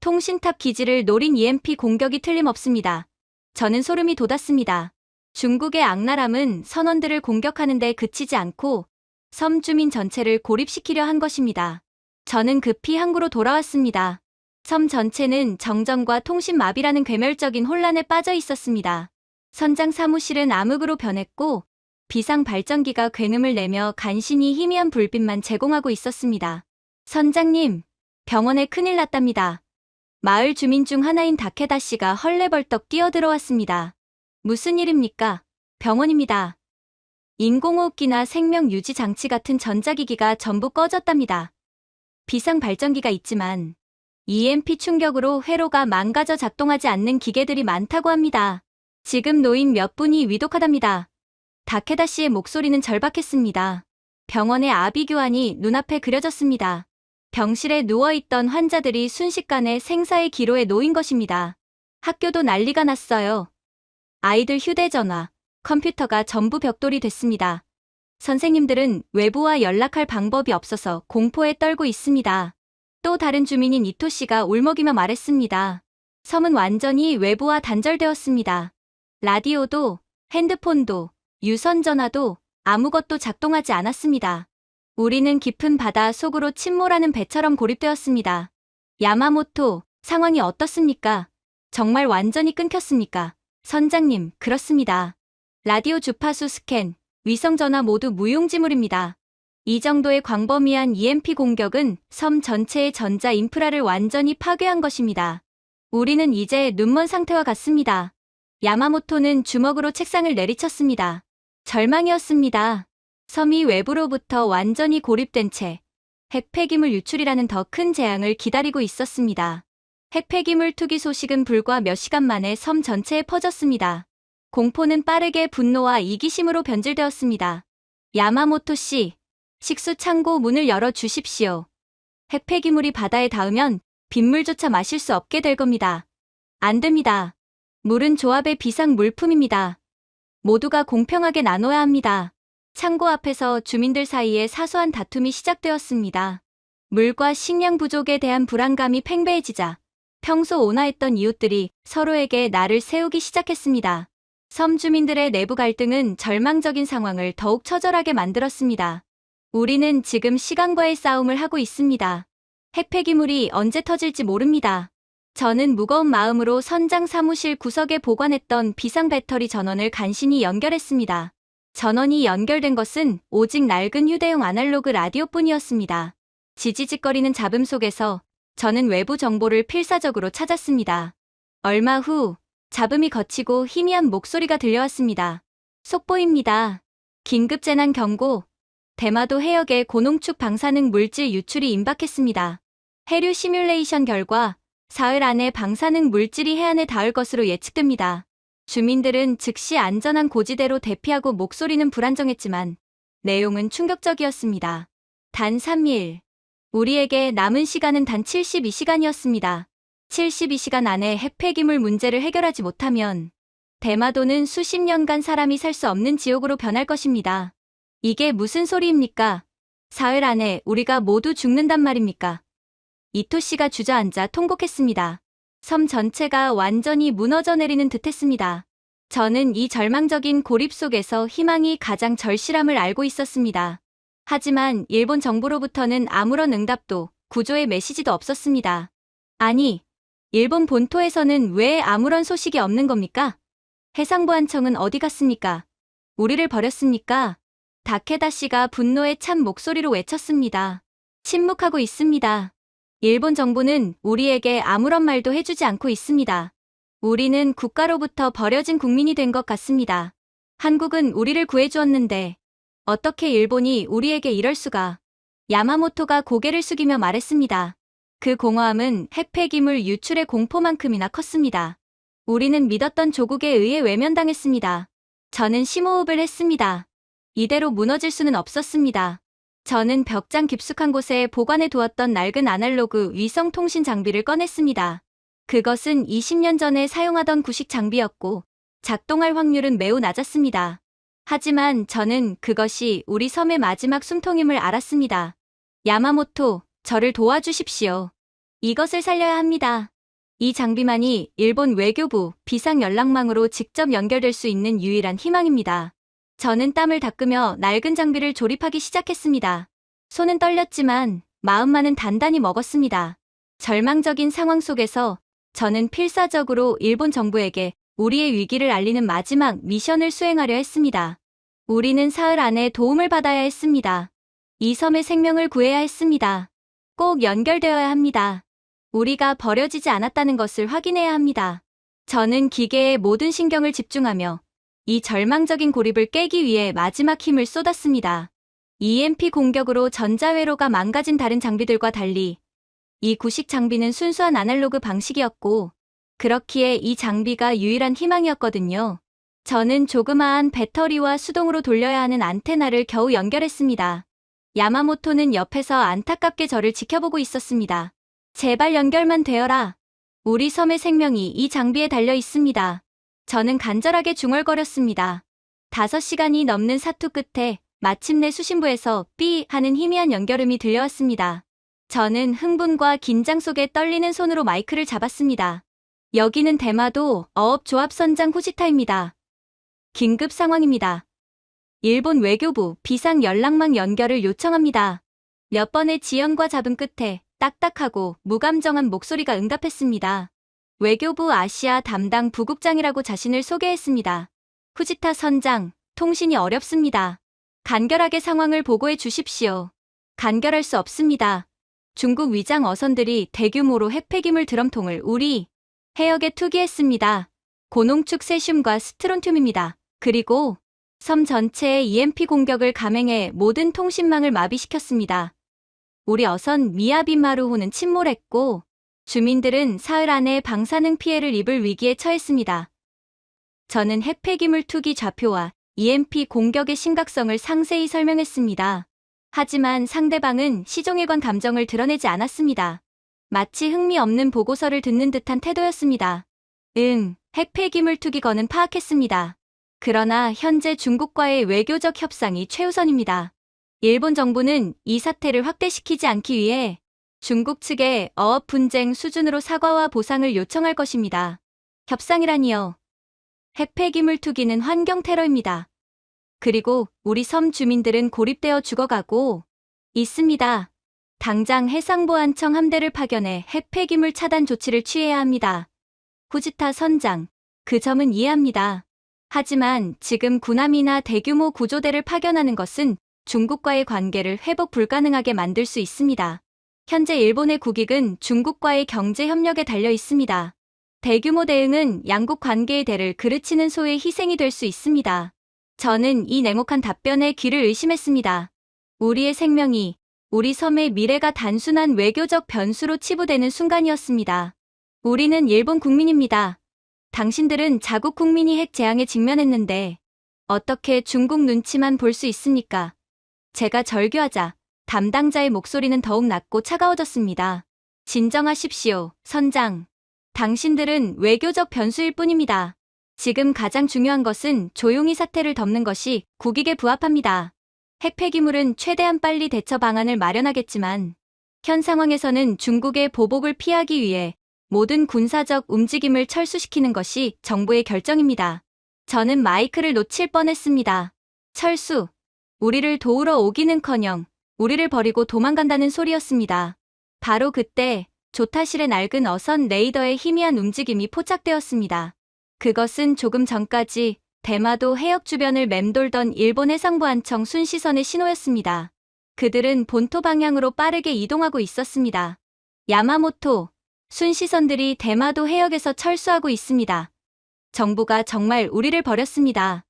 S1: 통신탑 기지를 노린 EMP 공격이 틀림없습니다. 저는 소름이 돋았습니다. 중국의 악랄함은 선원들을 공격하는 데 그치지 않고 섬 주민 전체를 고립시키려 한 것입니다. 저는 급히 항구로 돌아왔습니다. 섬 전체는 정전과 통신 마비라는 괴멸적인 혼란에 빠져 있었습니다. 선장 사무실은 암흑으로 변했고 비상 발전기가 굉음을 내며 간신히 희미한 불빛만 제공하고 있었습니다. 선장님, 병원에 큰일 났답니다. 마을 주민 중 하나인 다케다 씨가 헐레벌떡 뛰어들어왔습니다. 무슨 일입니까? 병원입니다. 인공호흡기나 생명 유지 장치 같은 전자기기가 전부 꺼졌답니다. 비상 발전기가 있지만 EMP 충격으로 회로가 망가져 작동하지 않는 기계들이 많다고 합니다. 지금 노인 몇 분이 위독하답니다. 다케다 씨의 목소리는 절박했습니다. 병원의 아비규환이 눈앞에 그려졌습니다. 병실에 누워있던 환자들이 순식간에 생사의 기로에 놓인 것입니다. 학교도 난리가 났어요. 아이들 휴대전화, 컴퓨터가 전부 벽돌이 됐습니다. 선생님들은 외부와 연락할 방법이 없어서 공포에 떨고 있습니다. 또 다른 주민인 이토 씨가 울먹이며 말했습니다. 섬은 완전히 외부와 단절되었습니다. 라디오도, 핸드폰도, 유선전화도 아무것도 작동하지 않았습니다. 우리는 깊은 바다 속으로 침몰하는 배처럼 고립되었습니다. 야마모토, 상황이 어떻습니까? 정말 완전히 끊겼습니까? 선장님, 그렇습니다. 라디오 주파수 스캔, 위성전화 모두 무용지물입니다. 이 정도의 광범위한 EMP 공격은 섬 전체의 전자 인프라를 완전히 파괴한 것입니다. 우리는 이제 눈먼 상태와 같습니다. 야마모토는 주먹으로 책상을 내리쳤습니다. 절망이었습니다. 섬이 외부로부터 완전히 고립된 채 핵폐기물 유출이라는 더 큰 재앙을 기다리고 있었습니다. 핵폐기물 투기 소식은 불과 몇 시간 만에 섬 전체에 퍼졌습니다. 공포는 빠르게 분노와 이기심으로 변질되었습니다. 야마모토 씨, 식수 창고 문을 열어 주십시오. 핵폐기물이 바다에 닿으면 빗물조차 마실 수 없게 될 겁니다. 안 됩니다. 물은 조합의 비상 물품입니다. 모두가 공평하게 나눠야 합니다. 창고 앞에서 주민들 사이에 사소한 다툼이 시작되었습니다. 물과 식량 부족에 대한 불안감이 팽배해지자 평소 온화했던 이웃들이 서로에게 날을 세우기 시작했습니다. 섬 주민들의 내부 갈등은 절망적인 상황을 더욱 처절하게 만들었습니다. 우리는 지금 시간과의 싸움을 하고 있습니다. 핵폐기물이 언제 터질지 모릅니다. 저는 무거운 마음으로 선장 사무실 구석에 보관했던 비상 배터리 전원을 간신히 연결했습니다. 전원이 연결된 것은 오직 낡은 휴대용 아날로그 라디오뿐이었습니다. 지지직거리는 잡음 속에서 저는 외부 정보를 필사적으로 찾았습니다. 얼마 후 잡음이 걷히고 희미한 목소리가 들려왔습니다. 속보입니다. 긴급 재난 경고. 대마도 해역에 고농축 방사능 물질 유출이 임박했습니다. 해류 시뮬레이션 결과 사흘 안에 방사능 물질이 해안에 닿을 것으로 예측됩니다. 주민들은 즉시 안전한 고지대로 대피하고 목소리는 불안정했지만 내용은 충격적이었습니다. 단 3일. 우리에게 남은 시간은 단 72시간이었습니다. 72시간 안에 핵폐기물 문제를 해결하지 못하면 대마도는 수십 년간 사람이 살 수 없는 지옥으로 변할 것입니다. 이게 무슨 소리입니까? 사흘 안에 우리가 모두 죽는단 말입니까? 이토 씨가 주저앉아 통곡했습니다. 섬 전체가 완전히 무너져 내리는 듯했습니다. 저는 이 절망적인 고립 속에서 희망이 가장 절실함을 알고 있었습니다. 하지만 일본 정부로부터는 아무런 응답도 구조의 메시지도 없었습니다. 아니, 일본 본토에서는 왜 아무런 소식이 없는 겁니까? 해상보안청은 어디 갔습니까? 우리를 버렸습니까? 다케다 씨가 분노에 찬 목소리로 외쳤습니다. 침묵하고 있습니다. 일본 정부는 우리에게 아무런 말도 해주지 않고 있습니다. 우리는 국가로부터 버려진 국민이 된 것 같습니다. 한국은 우리를 구해주었는데 어떻게 일본이 우리에게 이럴 수가. 야마모토가 고개를 숙이며 말했습니다. 그 공허함은 핵폐기물 유출의 공포만큼이나 컸습니다. 우리는 믿었던 조국에 의해 외면당했습니다. 저는 심호흡을 했습니다. 이대로 무너질 수는 없었습니다. 저는 벽장 깊숙한 곳에 보관해 두었던 낡은 아날로그 위성통신 장비를 꺼냈습니다. 그것은 20년 전에 사용하던 구식 장비였고 작동할 확률은 매우 낮았습니다. 하지만 저는 그것이 우리 섬의 마지막 숨통임을 알았습니다. 야마모토, 저를 도와주십시오. 이것을 살려야 합니다. 이 장비만이 일본 외교부 비상연락망으로 직접 연결될 수 있는 유일한 희망입니다. 저는 땀을 닦으며 낡은 장비를 조립하기 시작했습니다. 손은 떨렸지만 마음만은 단단히 먹었습니다. 절망적인 상황 속에서 저는 필사적으로 일본 정부에게 우리의 위기를 알리는 마지막 미션을 수행하려 했습니다. 우리는 사흘 안에 도움을 받아야 했습니다. 이 섬의 생명을 구해야 했습니다. 꼭 연결되어야 합니다. 우리가 버려지지 않았다는 것을 확인해야 합니다. 저는 기계에 모든 신경을 집중하며 이 절망적인 고립을 깨기 위해 마지막 힘을 쏟았습니다. EMP 공격으로 전자회로가 망가진 다른 장비들과 달리 이 구식 장비는 순수한 아날로그 방식이었고 그렇기에 이 장비가 유일한 희망이었거든요. 저는 조그마한 배터리와 수동으로 돌려야 하는 안테나를 겨우 연결했습니다. 야마모토는 옆에서 안타깝게 저를 지켜보고 있었습니다. 제발 연결만 되어라. 우리 섬의 생명이 이 장비에 달려 있습니다. 저는 간절하게 중얼거렸습니다. 5시간이 넘는 사투 끝에 마침내 수신부에서 삐 하는 희미한 연결음이 들려왔습니다. 저는 흥분과 긴장 속에 떨리는 손으로 마이크를 잡았습니다. 여기는 대마도 어업조합선장 후지타입니다. 긴급 상황입니다. 일본 외교부 비상연락망 연결을 요청합니다. 몇 번의 지연과 잡음 끝에 딱딱하고 무감정한 목소리가 응답했습니다. 외교부 아시아 담당 부국장이라고 자신을 소개했습니다. 후지타 선장, 통신이 어렵습니다. 간결하게 상황을 보고해 주십시오. 간결할 수 없습니다. 중국 위장 어선들이 대규모로 핵폐기물 드럼통을 우리 해역에 투기했습니다. 고농축 세슘과 스트론튬입니다. 그리고 섬 전체에 EMP 공격을 감행해 모든 통신망을 마비시켰습니다. 우리 어선 미야비마루호는 침몰했고 주민들은 사흘 안에 방사능 피해를 입을 위기에 처했습니다. 저는 핵폐기물 투기 좌표와 EMP 공격의 심각성을 상세히 설명했습니다. 하지만 상대방은 시종일관 감정을 드러내지 않았습니다. 마치 흥미 없는 보고서를 듣는 듯한 태도였습니다. 핵폐기물 투기건은 파악했습니다. 그러나 현재 중국과의 외교적 협상이 최우선입니다. 일본 정부는 이 사태를 확대시키지 않기 위해 중국 측에 어업 분쟁 수준으로 사과와 보상을 요청할 것입니다. 협상이라니요. 핵폐기물 투기는 환경 테러입니다. 그리고 우리 섬 주민들은 고립되어 죽어가고 있습니다. 당장 해상보안청 함대를 파견해 핵폐기물 차단 조치를 취해야 합니다. 후지타 선장, 그 점은 이해합니다. 하지만 지금 군함이나 대규모 구조대를 파견하는 것은 중국과의 관계를 회복 불가능하게 만들 수 있습니다. 현재 일본의 국익은 중국과의 경제 협력에 달려 있습니다. 대규모 대응은 양국 관계의 대를 그르치는 소의 희생이 될 수 있습니다. 저는 이 냉혹한 답변에 귀를 의심했습니다. 우리의 생명이, 우리 섬의 미래가 단순한 외교적 변수로 치부되는 순간이었습니다. 우리는 일본 국민입니다. 당신들은 자국 국민이 핵 재앙에 직면했는데 어떻게 중국 눈치만 볼 수 있습니까? 제가 절규하자 담당자의 목소리는 더욱 낮고 차가워졌습니다. 진정하십시오, 선장. 당신들은 외교적 변수일 뿐입니다. 지금 가장 중요한 것은 조용히 사태를 덮는 것이 국익에 부합합니다. 핵 폐기물은 최대한 빨리 대처 방안을 마련하겠지만 현 상황에서는 중국의 보복을 피하기 위해 모든 군사적 움직임을 철수시키는 것이 정부의 결정입니다. 저는 마이크를 놓칠 뻔했습니다. 철수. 우리를 도우러 오기는커녕 우리를 버리고 도망간다는 소리였습니다. 바로 그때 조타실의 낡은 어선 레이더의 희미한 움직임이 포착되었습니다. 그것은 조금 전까지 대마도 해역 주변을 맴돌던 일본 해상부 한청 순시선의 신호였습니다. 그들은 본토 방향으로 빠르게 이동하고 있었습니다. 야마모토, 순시선들이 대마도 해역에서 철수하고 있습니다. 정부가 정말 우리를 버렸습니다.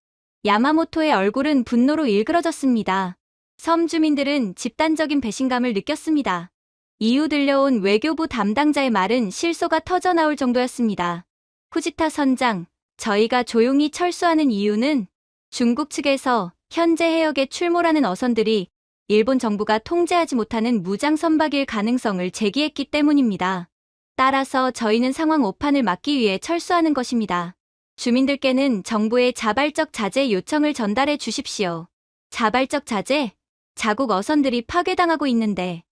S1: 야마모토의 얼굴은 분노로 일그러졌습니다. 섬 주민들은 집단적인 배신감을 느꼈습니다. 이후 들려온 외교부 담당자의 말은 실소가 터져나올 정도였습니다. 후지타 선장, 저희가 조용히 철수하는 이유는 중국 측에서 현재 해역에 출몰하는 어선들이 일본 정부가 통제하지 못하는 무장 선박일 가능성을 제기했기 때문입니다. 따라서 저희는 상황 오판을 막기 위해 철수하는 것입니다. 주민들께는 정부의 자발적 자제 요청을 전달해 주십시오. 자발적 자제? 자국 어선들이 파괴당하고 있는데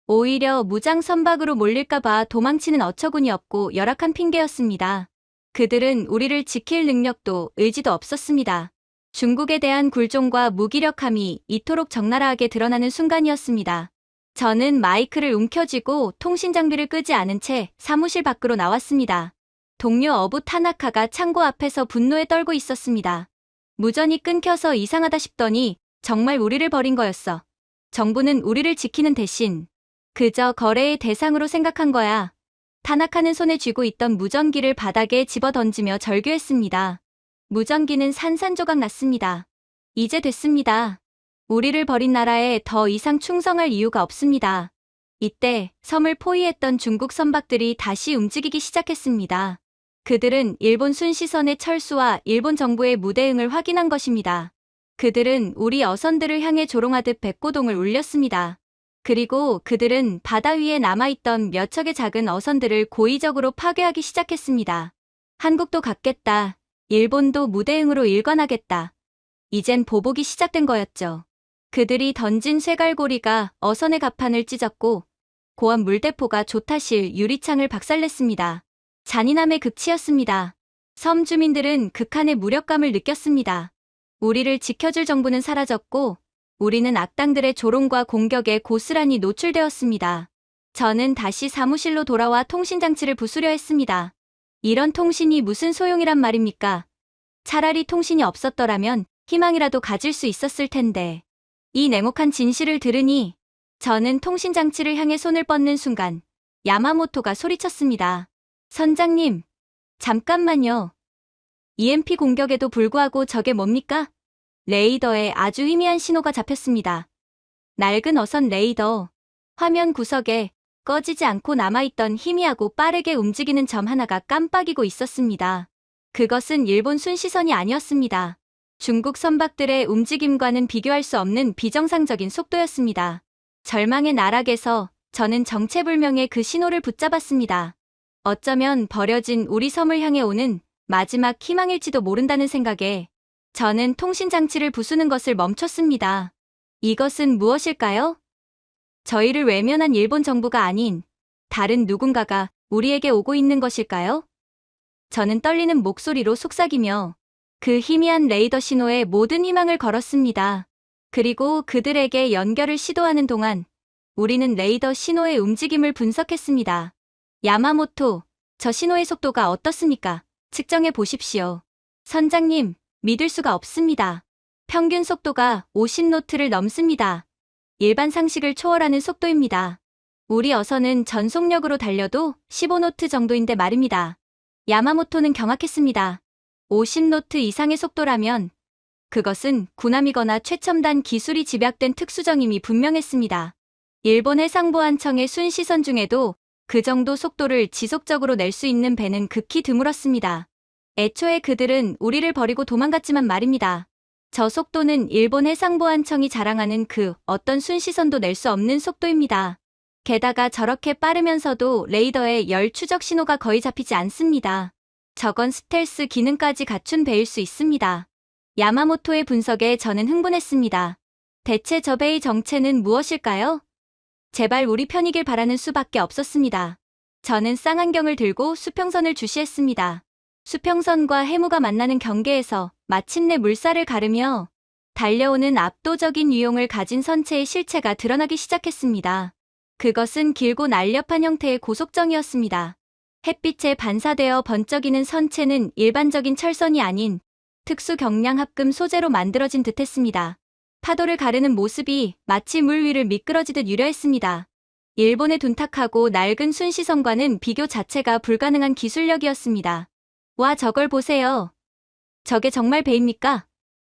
S1: 오히려 무장 선박으로 몰릴까봐 도망치는 어처구니 없고 열악한 핑계였습니다. 그들은 우리를 지킬 능력도 의지도 없었습니다. 중국에 대한 굴종과 무기력함이 이토록 적나라하게 드러나는 순간이었습니다. 저는 마이크를 움켜쥐고 통신 장비를 끄지 않은 채 사무실 밖으로 나왔습니다. 동료 어부 타나카가 창고 앞에서 분노에 떨고 있었습니다. 무전이 끊겨서 이상하다 싶더니 정말 우리를 버린 거였어. 정부는 우리를 지키는 대신 그저 거래의 대상으로 생각한 거야. 타나카는 손에 쥐고 있던 무전기를 바닥에 집어 던지며 절규했습니다. 무전기는 산산조각 났습니다. 이제 됐습니다. 우리를 버린 나라에 더 이상 충성할 이유가 없습니다. 이때 섬을 포위했던 중국 선박들이 다시 움직이기 시작했습니다. 그들은 일본 순시선의 철수와 일본 정부의 무대응을 확인한 것입니다. 그들은 우리 어선들을 향해 조롱하듯 백고동을 울렸습니다. 그리고 그들은 바다 위에 남아있던 몇 척의 작은 어선들을 고의적으로 파괴하기 시작했습니다. 한국도 갖겠다. 일본도 무대응으로 일관하겠다. 이젠 보복이 시작된 거였죠. 그들이 던진 쇠갈고리가 어선의 갑판을 찢었고 고압 물대포가 조타실 유리창을 박살냈습니다. 잔인함의 극치였습니다. 섬 주민들은 극한의 무력감을 느꼈습니다. 우리를 지켜줄 정부는 사라졌고 우리는 악당들의 조롱과 공격에 고스란히 노출되었습니다. 저는 다시 사무실로 돌아와 통신장치를 부수려 했습니다. 이런 통신이 무슨 소용이란 말입니까? 차라리 통신이 없었더라면 희망이라도 가질 수 있었을 텐데. 이 냉혹한 진실을 들으니 저는 통신장치를 향해 손을 뻗는 순간 야마모토가 소리쳤습니다. 선장님, 잠깐만요. EMP 공격에도 불구하고 저게 뭡니까? 레이더에 아주 희미한 신호가 잡혔습니다. 낡은 어선 레이더. 화면 구석에 꺼지지 않고 남아있던 희미하고 빠르게 움직이는 점 하나가 깜빡이고 있었습니다. 그것은 일본 순시선이 아니었습니다. 중국 선박들의 움직임과는 비교할 수 없는 비정상적인 속도였습니다. 절망의 나락에서 저는 정체불명의 그 신호를 붙잡았습니다. 어쩌면 버려진 우리 섬을 향해 오는 마지막 희망일지도 모른다는 생각에 저는 통신장치를 부수는 것을 멈췄습니다. 이것은 무엇일까요? 저희를 외면한 일본 정부가 아닌 다른 누군가가 우리에게 오고 있는 것일까요? 저는 떨리는 목소리로 속삭이며 그 희미한 레이더 신호에 모든 희망을 걸었습니다. 그리고 그들에게 연결을 시도하는 동안 우리는 레이더 신호의 움직임을 분석했습니다. 야마모토, 저 신호의 속도가 어떻습니까? 측정해 보십시오. 선장님, 믿을 수가 없습니다. 평균 속도가 50노트를 넘습니다. 일반 상식을 초월하는 속도입니다. 우리 어선은 전속력으로 달려도 15노트 정도인데 말입니다. 야마모토는 경악했습니다. 50노트 이상의 속도라면 그것은 군함이거나 최첨단 기술이 집약된 특수정임이 분명했습니다. 일본 해상보안청의 순시선 중에도 그 정도 속도를 지속적으로 낼 수 있는 배는 극히 드물었습니다. 애초에 그들은 우리를 버리고 도망갔지만 말입니다. 저 속도는 일본 해상보안청이 자랑하는 그 어떤 순시선도 낼 수 없는 속도입니다. 게다가 저렇게 빠르면서도 레이더에 열 추적 신호가 거의 잡히지 않습니다. 저건 스텔스 기능까지 갖춘 배일 수 있습니다. 야마모토의 분석에 저는 흥분했습니다. 대체 저 배의 정체는 무엇일까요? 제발 우리 편이길 바라는 수밖에 없었습니다. 저는 쌍안경을 들고 수평선을 주시했습니다. 수평선과 해무가 만나는 경계에서 마침내 물살을 가르며 달려오는 압도적인 유용을 가진 선체의 실체가 드러나기 시작했습니다. 그것은 길고 날렵한 형태의 고속정이었습니다. 햇빛에 반사되어 번쩍이는 선체는 일반적인 철선이 아닌 특수 경량합금 소재로 만들어진 듯했습니다. 파도를 가르는 모습이 마치 물 위를 미끄러지듯 유려했습니다. 일본의 둔탁하고 낡은 순시선과는 비교 자체가 불가능한 기술력이었습니다. 와, 저걸 보세요. 저게 정말 배입니까?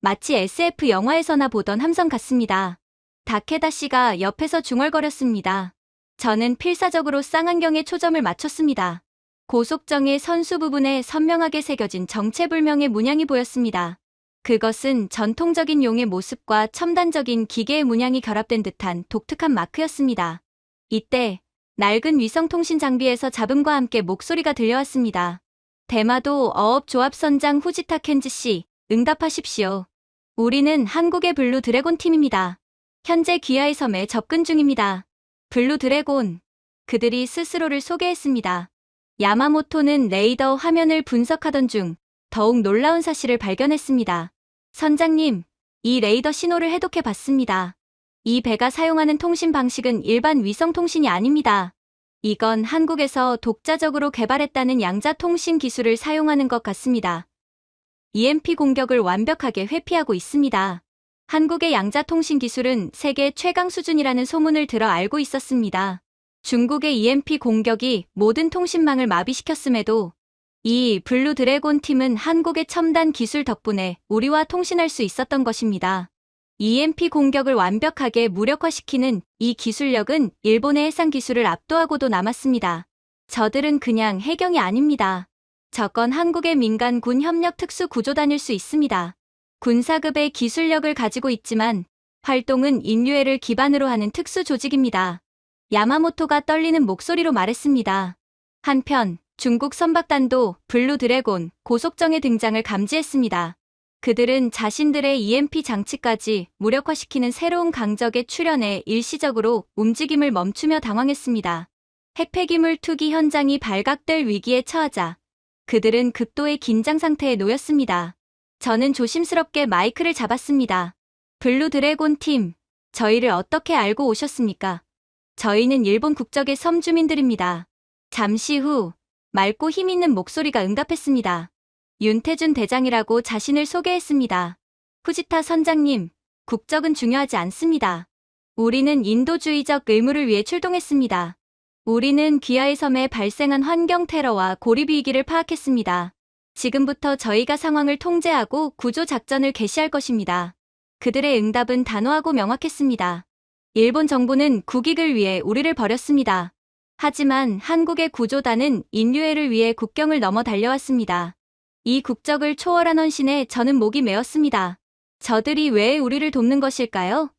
S1: 마치 SF 영화에서나 보던 함선 같습니다. 다케다 씨가 옆에서 중얼거렸습니다. 저는 필사적으로 쌍안경에 초점을 맞췄습니다. 고속정의 선수 부분에 선명하게 새겨진 정체불명의 문양이 보였습니다. 그것은 전통적인 용의 모습과 첨단적인 기계의 문양이 결합된 듯한 독특한 마크였습니다. 이때 낡은 위성통신 장비에서 잡음과 함께 목소리가 들려왔습니다. 대마도 어업조합선장 후지타 켄지 씨, 응답하십시오. 우리는 한국의 블루 드래곤 팀입니다. 현재 귀하의 섬에 접근 중입니다. 블루 드래곤. 그들이 스스로를 소개했습니다. 야마모토는 레이더 화면을 분석하던 중 더욱 놀라운 사실을 발견했습니다. 선장님, 이 레이더 신호를 해독해 봤습니다. 이 배가 사용하는 통신 방식은 일반 위성통신이 아닙니다. 이건 한국에서 독자적으로 개발했다는 양자통신 기술을 사용하는 것 같습니다. EMP 공격을 완벽하게 회피하고 있습니다. 한국의 양자통신 기술은 세계 최강 수준이라는 소문을 들어 알고 있었습니다. 중국의 EMP 공격이 모든 통신망을 마비시켰음에도 이 블루 드래곤 팀은 한국의 첨단 기술 덕분에 우리와 통신할 수 있었던 것입니다. EMP 공격을 완벽하게 무력화시키는 이 기술력은 일본의 해상 기술을 압도하고도 남았습니다. 저들은 그냥 해경이 아닙니다. 저건 한국의 민간 군 협력 특수 구조단일 수 있습니다. 군사급의 기술력을 가지고 있지만 활동은 인류애를 기반으로 하는 특수 조직입니다. 야마모토가 떨리는 목소리로 말했습니다. 한편 중국 선박단도 블루 드래곤 고속정의 등장을 감지했습니다. 그들은 자신들의 EMP 장치까지 무력화시키는 새로운 강적의 출현에 일시적으로 움직임을 멈추며 당황했습니다. 핵폐기물 투기 현장이 발각될 위기에 처하자 그들은 극도의 긴장 상태에 놓였습니다. 저는 조심스럽게 마이크를 잡았습니다. 블루 드래곤 팀, 저희를 어떻게 알고 오셨습니까? 저희는 일본 국적의 섬 주민들입니다. 잠시 후 맑고 힘있는 목소리가 응답했습니다. 윤태준 대장이라고 자신을 소개했습니다. 후지타 선장님, 국적은 중요하지 않습니다. 우리는 인도주의적 의무를 위해 출동했습니다. 우리는 귀하의 섬에 발생한 환경 테러와 고립 위기를 파악했습니다. 지금부터 저희가 상황을 통제하고 구조 작전을 개시할 것입니다. 그들의 응답은 단호하고 명확했습니다. 일본 정부는 국익을 위해 우리를 버렸습니다. 하지만 한국의 구조단은 인류애를 위해 국경을 넘어 달려왔습니다. 이 국적을 초월한 헌신에 저는 목이 메었습니다. 저들이 왜 우리를 돕는 것일까요?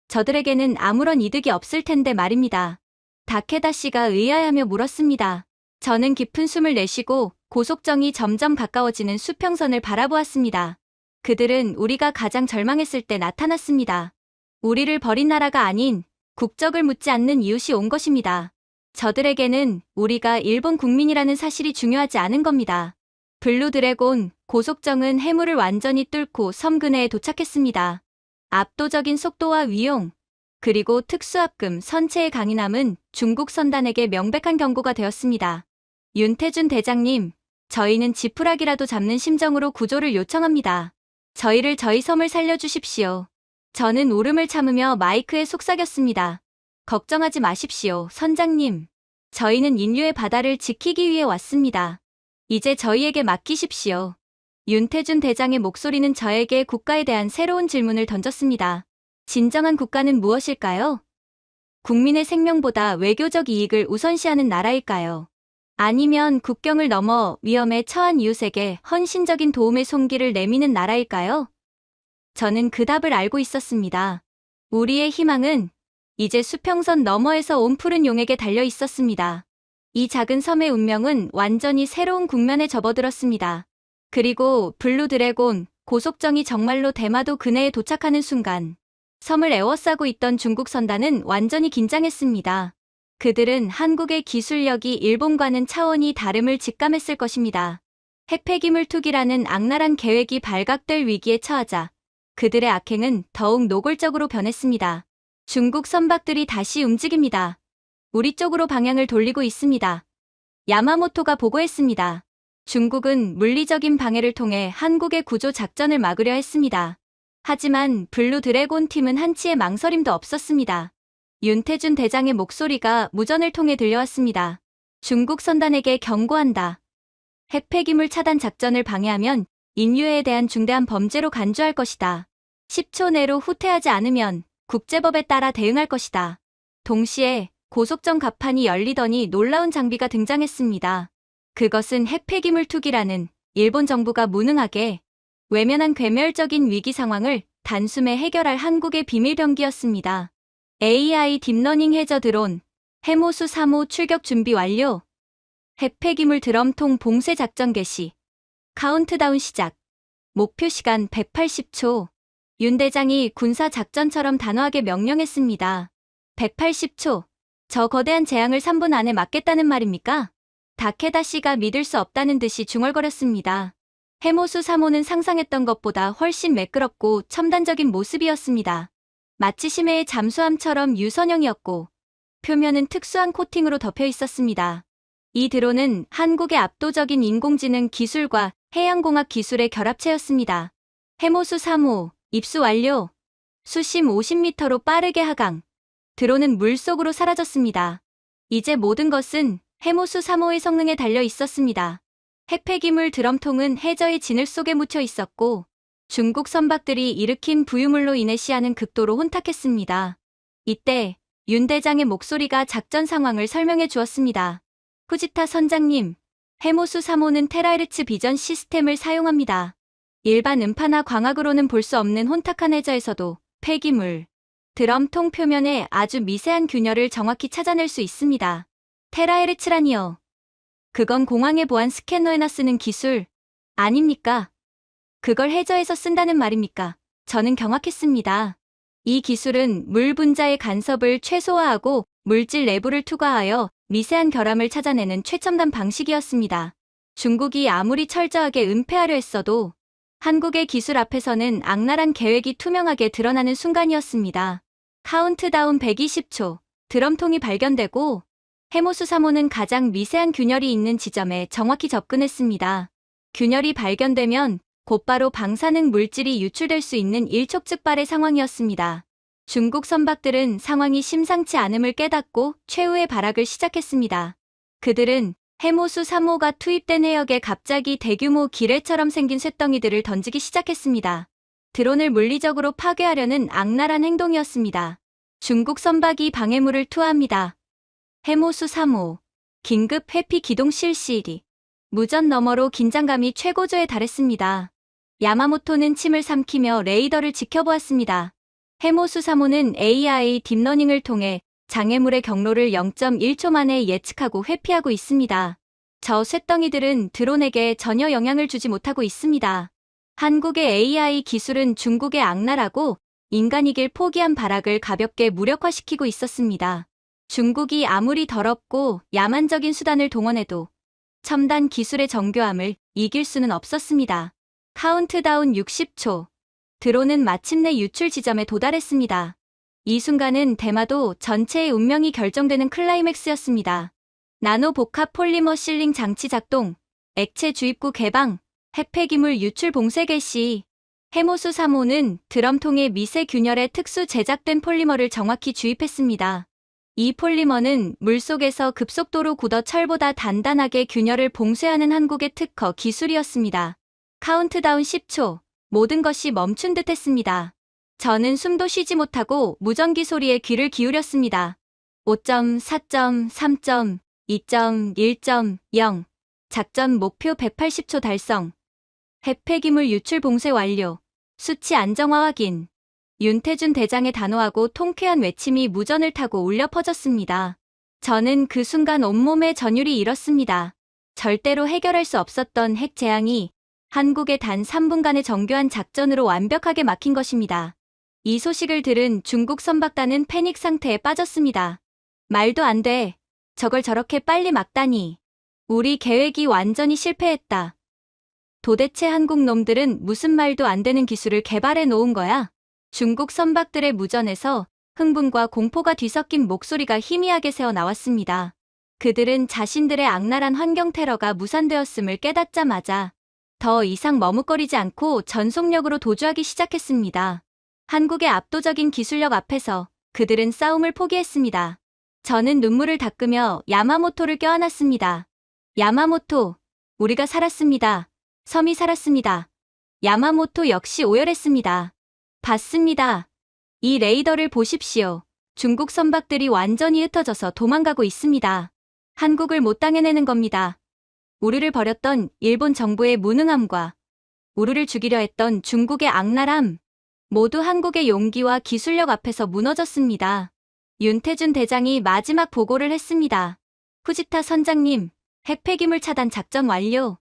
S1: 저들에게는 아무런 이득이 없을 텐데 말입니다. 다케다 씨가 의아해하며 물었습니다. 저는 깊은 숨을 내쉬고 고속정이 점점 가까워지는 수평선을 바라보았습니다. 그들은 우리가 가장 절망했을 때 나타났습니다. 우리를 버린 나라가 아닌 국적을 묻지 않는 이웃이 온 것입니다. 저들에게는 우리가 일본 국민이라는 사실이 중요하지 않은 겁니다. 블루 드래곤 고속정은 해무를 완전히 뚫고 섬 근해에 도착했습니다. 압도적인 속도와 위용, 그리고 특수합금 선체의 강인함은 중국 선단에게 명백한 경고가 되었습니다. 윤태준 대장님, 저희는 지푸라기라도 잡는 심정으로 구조를 요청합니다. 저희를 저희 섬을 살려주십시오. 저는 울음을 참으며 마이크에 속삭였습니다. 걱정하지 마십시오, 선장님. 저희는 인류의 바다를 지키기 위해 왔습니다. 이제 저희에게 맡기십시오. 윤태준 대장의 목소리는 저에게 국가에 대한 새로운 질문을 던졌습니다. 진정한 국가는 무엇일까요? 국민의 생명보다 외교적 이익을 우선시하는 나라일까요? 아니면 국경을 넘어 위험에 처한 이웃에게 헌신적인 도움의 손길을 내미는 나라일까요? 저는 그 답을 알고 있었습니다. 우리의 희망은 이제 수평선 너머에서 온 푸른 용에게 달려 있었습니다. 이 작은 섬의 운명은 완전히 새로운 국면에 접어들었습니다. 그리고 블루 드래곤, 고속정이 정말로 대마도 근해에 도착하는 순간 섬을 에워싸고 있던 중국 선단은 완전히 긴장했습니다. 그들은 한국의 기술력이 일본과는 차원이 다름을 직감했을 것입니다. 핵폐기물 투기라는 악랄한 계획이 발각될 위기에 처하자 그들의 악행은 더욱 노골적으로 변했습니다. 중국 선박들이 다시 움직입니다. 우리 쪽으로 방향을 돌리고 있습니다. 야마모토가 보고했습니다. 중국은 물리적인 방해를 통해 한국의 구조 작전을 막으려 했습니다. 하지만 블루 드래곤 팀은 한치의 망설임도 없었습니다. 윤태준 대장의 목소리가 무전을 통해 들려왔습니다. 중국 선단에게 경고한다. 핵폐기물 차단 작전을 방해하면 인류에 대한 중대한 범죄로 간주할 것이다. 10초 내로 후퇴하지 않으면 국제법에 따라 대응할 것이다. 동시에 고속정 갑판이 열리더니 놀라운 장비가 등장했습니다. 그것은 핵폐기물 투기라는 일본 정부가 무능하게 외면한 괴멸적인 위기 상황을 단숨에 해결할 한국의 비밀 병기였습니다. AI 딥러닝 해저 드론, 해모수 3호 출격 준비 완료. 핵폐기물 드럼통 봉쇄 작전 개시. 카운트다운 시작. 목표 시간 180초. 윤 대장이 군사 작전처럼 단호하게 명령했습니다. 180초. 저 거대한 재앙을 3분 안에 막겠다는 말입니까? 다케다 씨가 믿을 수 없다는 듯이 중얼거렸습니다. 해모수 3호는 상상했던 것보다 훨씬 매끄럽고 첨단적인 모습이었습니다. 마치 심해의 잠수함처럼 유선형이었고 표면은 특수한 코팅으로 덮여 있었습니다. 이 드론은 한국의 압도적인 인공지능 기술과 해양공학 기술의 결합체였습니다. 해모수 3호, 입수 완료. 수심 50m로 빠르게 하강. 드론은 물속으로 사라졌습니다. 이제 모든 것은 해모수 3호의 성능에 달려 있었습니다. 핵폐기물 드럼통은 해저의 진을 속에 묻혀 있었고 중국 선박들이 일으킨 부유물로 인해 시야는 극도로 혼탁했습니다. 이때 윤 대장의 목소리가 작전 상황을 설명해 주었습니다. 후지타 선장님, 해모수 3호는 테라헤르츠 비전 시스템을 사용합니다. 일반 음파나 광학으로는 볼 수 없는 혼탁한 해저에서도 폐기물, 드럼통 표면에 아주 미세한 균열을 정확히 찾아낼 수 있습니다. 테라헤르츠라니요. 그건 공항에 보안 스캐너에나 쓰는 기술 아닙니까? 그걸 해저에서 쓴다는 말입니까? 저는 경악했습니다. 이 기술은 물 분자의 간섭을 최소화하고 물질 내부를 투과하여 미세한 결함을 찾아내는 최첨단 방식이었습니다. 중국이 아무리 철저하게 은폐하려 했어도 한국의 기술 앞에서는 악랄한 계획이 투명하게 드러나는 순간이었습니다. 카운트다운 120초, 드럼통이 발견되고 해모수 3호는 가장 미세한 균열이 있는 지점에 정확히 접근했습니다. 균열이 발견되면 곧바로 방사능 물질이 유출될 수 있는 일촉즉발의 상황이었습니다. 중국 선박들은 상황이 심상치 않음을 깨닫고 최후의 발악을 시작했습니다. 그들은 해모수 3호가 투입된 해역에 갑자기 대규모 기뢰처럼 생긴 쇳덩이들을 던지기 시작했습니다. 드론을 물리적으로 파괴하려는 악랄한 행동이었습니다. 중국 선박이 방해물을 투하합니다. 해모수 3호, 긴급 회피 기동 실시. 무전 너머로 긴장감이 최고조에 달했습니다. 야마모토는 침을 삼키며 레이더를 지켜보았습니다. 해모수 3호는 AI 딥러닝을 통해 장애물의 경로를 0.1초 만에 예측하고 회피하고 있습니다. 저 쇳덩이들은 드론에게 전혀 영향을 주지 못하고 있습니다. 한국의 AI 기술은 중국의 악랄하고 인간이길 포기한 발악을 가볍게 무력화시키고 있었습니다. 중국이 아무리 더럽고 야만적인 수단을 동원해도 첨단 기술의 정교함을 이길 수는 없었습니다. 카운트다운 60초. 드론은 마침내 유출 지점에 도달했습니다. 이 순간은 대마도 전체의 운명이 결정되는 클라이맥스였습니다. 나노 복합 폴리머 실링 장치 작동, 액체 주입구 개방, 핵폐기물 유출 봉쇄 개시. 해모수 3호는 드럼통에 미세 균열에 특수 제작된 폴리머를 정확히 주입했습니다. 이 폴리머는 물속에서 급속도로 굳어 철보다 단단하게 균열을 봉쇄하는 한국의 특허 기술이었습니다. 카운트다운 10초. 모든 것이 멈춘 듯 했습니다. 저는 숨도 쉬지 못하고 무전기 소리에 귀를 기울였습니다. 5점, 4점, 3점, 2점, 1.0. 작전 목표 180초 달성. 핵폐기물 유출 봉쇄 완료. 수치 안정화 확인. 윤태준 대장의 단호하고 통쾌한 외침이 무전을 타고 울려 퍼졌습니다. 저는 그 순간 온몸에 전율이 일었습니다. 절대로 해결할 수 없었던 핵 재앙이 한국의 단 3분간의 정교한 작전으로 완벽하게 막힌 것입니다. 이 소식을 들은 중국 선박단은 패닉 상태에 빠졌습니다. 말도 안 돼. 저걸 저렇게 빨리 막다니. 우리 계획이 완전히 실패했다. 도대체 한국 놈들은 무슨 말도 안 되는 기술을 개발해 놓은 거야? 중국 선박들의 무전에서 흥분과 공포가 뒤섞인 목소리가 희미하게 새어 나왔습니다. 그들은 자신들의 악랄한 환경 테러가 무산되었음을 깨닫자마자 더 이상 머뭇거리지 않고 전속력으로 도주하기 시작했습니다. 한국의 압도적인 기술력 앞에서 그들은 싸움을 포기했습니다. 저는 눈물을 닦으며 야마모토를 껴안았습니다. 야마모토, 우리가 살았습니다. 섬이 살았습니다. 야마모토 역시 오열했습니다. 봤습니다. 이 레이더를 보십시오. 중국 선박들이 완전히 흩어져서 도망가고 있습니다. 한국을 못 당해내는 겁니다. 우리를 버렸던 일본 정부의 무능함과 우리를 죽이려 했던 중국의 악랄함, 모두 한국의 용기와 기술력 앞에서 무너졌습니다. 윤태준 대장이 마지막 보고를 했습니다. 후지타 선장님, 핵폐기물 차단 작전 완료.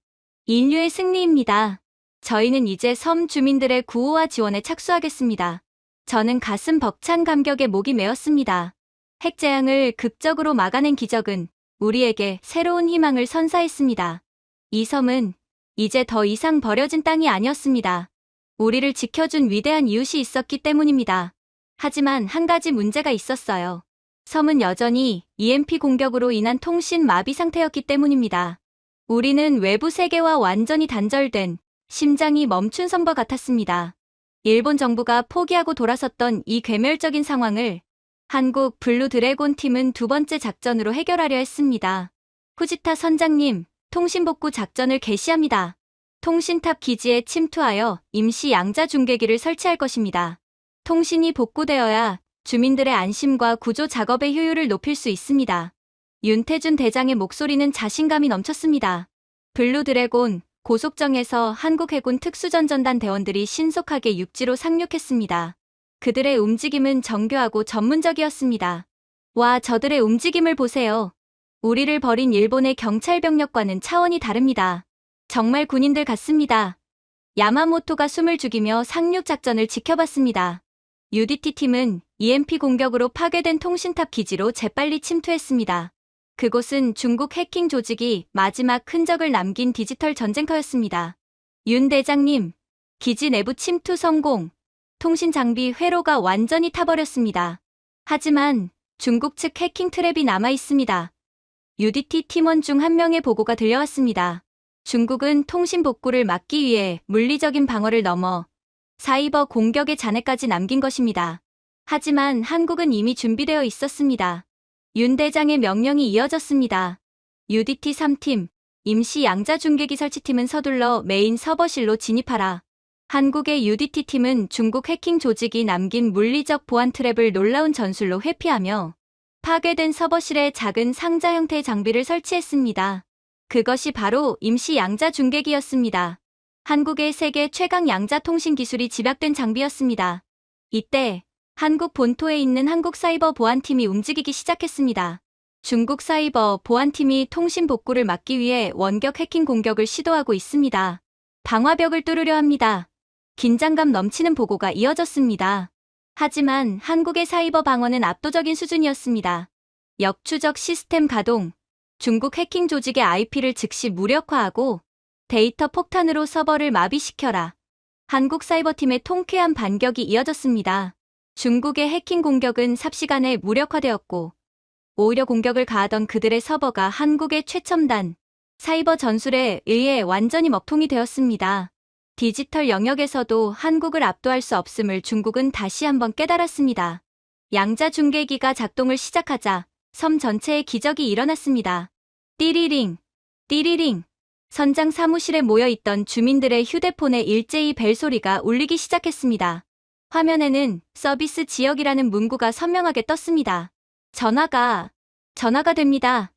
S1: 인류의 승리입니다. 저희는 이제 섬 주민들의 구호와 지원에 착수하겠습니다. 저는 가슴 벅찬 감격에 목이 메었습니다. 핵재앙을 극적으로 막아낸 기적은 우리에게 새로운 희망을 선사했습니다. 이 섬은 이제 더 이상 버려진 땅이 아니었습니다. 우리를 지켜준 위대한 이웃이 있었기 때문입니다. 하지만 한 가지 문제가 있었어요. 섬은 여전히 EMP 공격으로 인한 통신 마비 상태였기 때문입니다. 우리는 외부 세계와 완전히 단절된 심장이 멈춘 섬과 같았습니다. 일본 정부가 포기하고 돌아섰던 이 괴멸적인 상황을 한국 블루 드래곤 팀은 두 번째 작전으로 해결하려 했습니다. 후지타 선장님, 통신복구 작전을 개시합니다. 통신탑 기지에 침투하여 임시 양자 중계기를 설치할 것입니다. 통신이 복구되어야 주민들의 안심과 구조 작업의 효율을 높일 수 있습니다. 윤태준 대장의 목소리는 자신감이 넘쳤습니다. 블루 드래곤, 고속정에서 한국 해군 특수전전단 대원들이 신속하게 육지로 상륙했습니다. 그들의 움직임은 정교하고 전문적이었습니다. 와, 저들의 움직임을 보세요. 우리를 버린 일본의 경찰 병력과는 차원이 다릅니다. 정말 군인들 같습니다. 야마모토가 숨을 죽이며 상륙 작전을 지켜봤습니다. UDT팀은 EMP 공격으로 파괴된 통신탑 기지로 재빨리 침투했습니다. 그곳은 중국 해킹 조직이 마지막 흔적을 남긴 디지털 전쟁터였습니다. 윤 대장님, 기지 내부 침투 성공. 통신 장비 회로가 완전히 타버렸습니다. 하지만 중국 측 해킹 트랩이 남아 있습니다. UDT 팀원 중 한 명의 보고가 들려왔습니다. 중국은 통신 복구를 막기 위해 물리적인 방어를 넘어 사이버 공격의 잔해까지 남긴 것입니다. 하지만 한국은 이미 준비되어 있었습니다. 윤 대장의 명령이 이어졌습니다. UDT 3팀, 임시 양자 중계기 설치팀은 서둘러 메인 서버실로 진입하라. 한국의 UDT 팀은 중국 해킹 조직이 남긴 물리적 보안 트랩을 놀라운 전술로 회피하며 파괴된 서버실에 작은 상자 형태의 장비를 설치했습니다. 그것이 바로 임시 양자 중계기였습니다. 한국의 세계 최강 양자 통신 기술이 집약된 장비였습니다. 이때 한국 본토에 있는 한국 사이버 보안팀이 움직이기 시작했습니다. 중국 사이버 보안팀이 통신 복구를 막기 위해 원격 해킹 공격을 시도하고 있습니다. 방화벽을 뚫으려 합니다. 긴장감 넘치는 보고가 이어졌습니다. 하지만 한국의 사이버 방어는 압도적인 수준이었습니다. 역추적 시스템 가동, 중국 해킹 조직의 IP를 즉시 무력화하고 데이터 폭탄으로 서버를 마비시켜라. 한국 사이버팀의 통쾌한 반격이 이어졌습니다. 중국의 해킹 공격은 삽시간에 무력화되었고 오히려 공격을 가하던 그들의 서버가 한국의 최첨단 사이버 전술에 의해 완전히 먹통이 되었습니다. 디지털 영역에서도 한국을 압도할 수 없음을 중국은 다시 한번 깨달았습니다. 양자 중계기가 작동을 시작하자 섬 전체에 기적이 일어났습니다. 띠리링, 띠리링. 선장 사무실에 모여있던 주민들의 휴대폰에 일제히 벨소리가 울리기 시작했습니다. 화면에는 서비스 지역이라는 문구가 선명하게 떴습니다. 전화가 됩니다.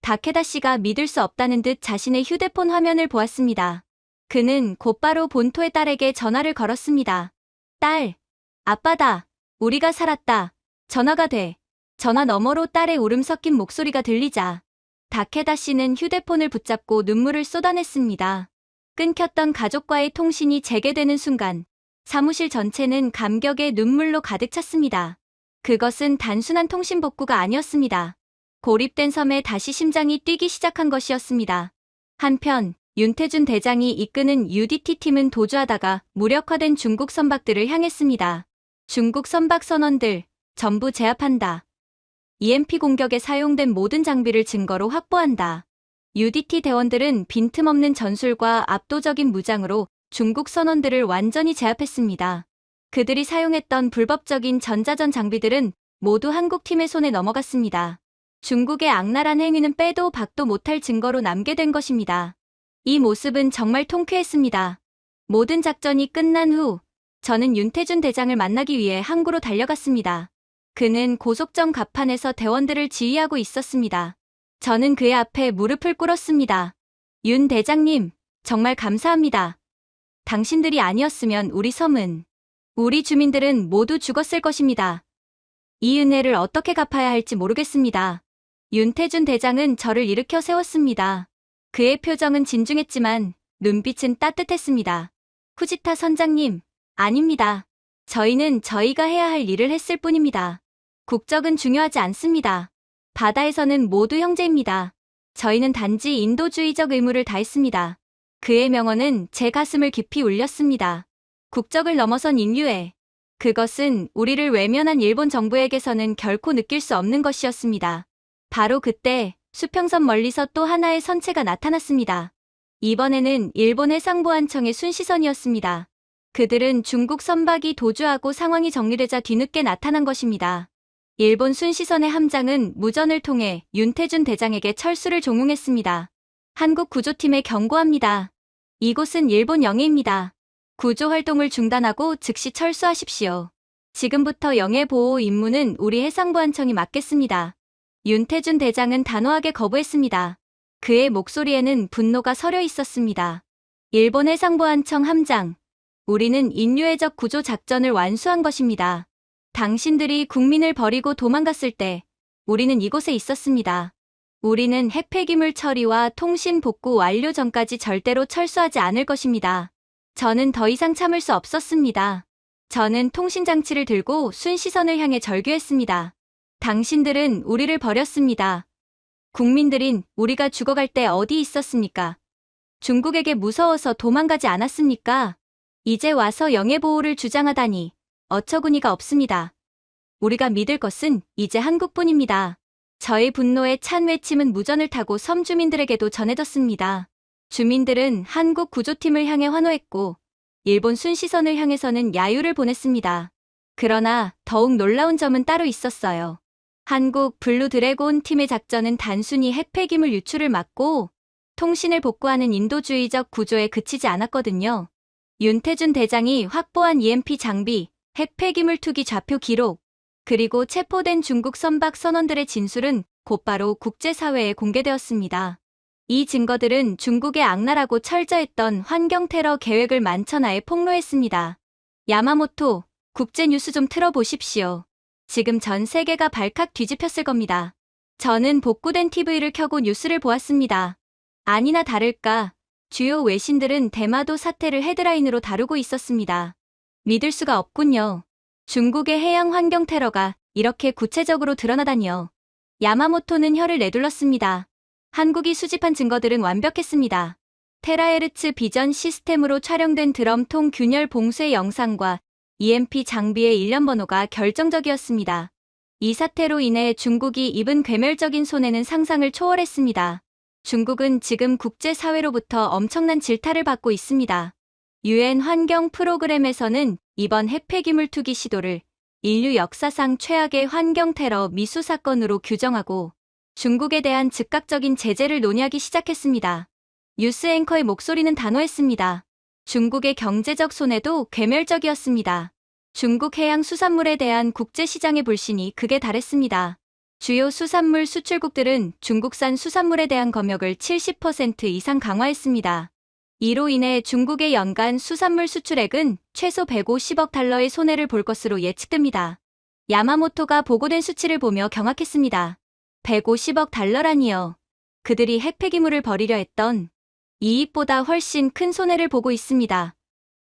S1: 다케다 씨가 믿을 수 없다는 듯 자신의 휴대폰 화면을 보았습니다. 그는 곧바로 본토의 딸에게 전화를 걸었습니다. 딸, 아빠다. 우리가 살았다. 전화가 돼. 전화 너머로 딸의 울음 섞인 목소리가 들리자 다케다 씨는 휴대폰을 붙잡고 눈물을 쏟아냈습니다. 끊겼던 가족과의 통신이 재개되는 순간 사무실 전체는 감격의 눈물로 가득 찼습니다. 그것은 단순한 통신 복구가 아니었습니다. 고립된 섬에 다시 심장이 뛰기 시작한 것이었습니다. 한편 윤태준 대장이 이끄는 UDT 팀은 도주하다가 무력화된 중국 선박들을 향했습니다. 중국 선박 선원들 전부 제압한다. EMP 공격에 사용된 모든 장비를 증거로 확보한다. UDT 대원들은 빈틈없는 전술과 압도적인 무장으로 중국 선원들을 완전히 제압했습니다. 그들이 사용했던 불법적인 전자전 장비들은 모두 한국 팀의 손에 넘어갔습니다. 중국의 악랄한 행위는 빼도 박도 못할 증거로 남게 된 것입니다. 이 모습은 정말 통쾌했습니다. 모든 작전이 끝난 후 저는 윤태준 대장을 만나기 위해 항구로 달려갔습니다. 그는 고속정 갑판에서 대원들을 지휘하고 있었습니다. 저는 그의 앞에 무릎을 꿇었습니다. 윤 대장님, 정말 감사합니다. 당신들이 아니었으면 우리 섬은, 우리 주민들은 모두 죽었을 것입니다. 이 은혜를 어떻게 갚아야 할지 모르겠습니다. 윤태준 대장은 저를 일으켜 세웠습니다. 그의 표정은 진중했지만 눈빛은 따뜻했습니다. 후지타 선장님, 아닙니다. 저희는 저희가 해야 할 일을 했을 뿐입니다. 국적은 중요하지 않습니다. 바다에서는 모두 형제입니다. 저희는 단지 인도주의적 의무를 다했습니다. 그의 명언은 제 가슴을 깊이 울렸습니다. 국적을 넘어선 인류애. 그것은 우리를 외면한 일본 정부에게서는 결코 느낄 수 없는 것이었습니다. 바로 그때 수평선 멀리서 또 하나의 선체가 나타났습니다. 이번에는 일본 해상보안청의 순시선이었습니다. 그들은 중국 선박이 도주하고 상황이 정리되자 뒤늦게 나타난 것입니다. 일본 순시선의 함장은 무전을 통해 윤태준 대장에게 철수를 종용했습니다. 한국 구조팀에 경고합니다. 이곳은 일본 영해입니다. 구조 활동을 중단하고 즉시 철수하십시오. 지금부터 영해 보호 임무는 우리 해상보안청이 맡겠습니다. 윤태준 대장은 단호하게 거부했습니다. 그의 목소리에는 분노가 서려 있었습니다. 일본 해상보안청 함장, 우리는 인류애적 구조 작전을 완수한 것입니다. 당신들이 국민을 버리고 도망갔을 때 우리는 이곳에 있었습니다. 우리는 핵폐기물 처리와 통신 복구 완료 전까지 절대로 철수하지 않을 것입니다. 저는 더 이상 참을 수 없었습니다. 저는 통신장치를 들고 순시선을 향해 절규했습니다. 당신들은 우리를 버렸습니다. 국민들인 우리가 죽어갈 때 어디 있었습니까? 중국에게 무서워서 도망가지 않았습니까? 이제 와서 영해보호를 주장하다니 어처구니가 없습니다. 우리가 믿을 것은 이제 한국뿐입니다. 저의 분노에 찬 외침은 무전을 타고 섬 주민들에게도 전해졌습니다. 주민들은 한국 구조팀을 향해 환호했고 일본 순시선을 향해서는 야유를 보냈습니다. 그러나 더욱 놀라운 점은 따로 있었어요. 한국 블루 드래곤 팀의 작전은 단순히 핵폐기물 유출을 막고 통신을 복구하는 인도주의적 구조에 그치지 않았거든요. 윤태준 대장이 확보한 EMP 장비, 핵폐기물 투기 좌표 기록, 그리고 체포된 중국 선박 선원들의 진술은 곧바로 국제사회에 공개되었습니다. 이 증거들은 중국의 악랄하고 철저했던 환경 테러 계획을 만천하에 폭로했습니다. 야마모토, 국제뉴스 좀 틀어보십시오. 지금 전 세계가 발칵 뒤집혔을 겁니다. 저는 복구된 TV를 켜고 뉴스를 보았습니다. 아니나 다를까, 주요 외신들은 대마도 사태를 헤드라인으로 다루고 있었습니다. 믿을 수가 없군요. 중국의 해양 환경 테러가 이렇게 구체적으로 드러나다니요. 야마모토는 혀를 내둘렀습니다. 한국이 수집한 증거들은 완벽했습니다. 테라헤르츠 비전 시스템으로 촬영된 드럼통 균열 봉쇄 영상과 EMP 장비의 일련 번호가 결정적이었습니다. 이 사태로 인해 중국이 입은 괴멸적인 손해는 상상을 초월했습니다. 중국은 지금 국제사회로부터 엄청난 질타를 받고 있습니다. 유엔 환경 프로그램에서는 이번 핵폐기물 투기 시도를 인류 역사상 최악의 환경 테러 미수 사건으로 규정하고 중국에 대한 즉각적인 제재를 논의하기 시작했습니다. 뉴스 앵커의 목소리는 단호했습니다. 중국의 경제적 손해도 괴멸적이었습니다. 중국 해양 수산물에 대한 국제시장의 불신이 극에 달했습니다. 주요 수산물 수출국들은 중국산 수산물에 대한 검역을 70% 이상 강화했습니다. 이로 인해 중국의 연간 수산물 수출액은 최소 150억 달러의 손해를 볼 것으로 예측됩니다. 야마모토가 보고된 수치를 보며 경악했습니다. 150억 달러라니요. 그들이 핵폐기물을 버리려 했던 이익보다 훨씬 큰 손해를 보고 있습니다.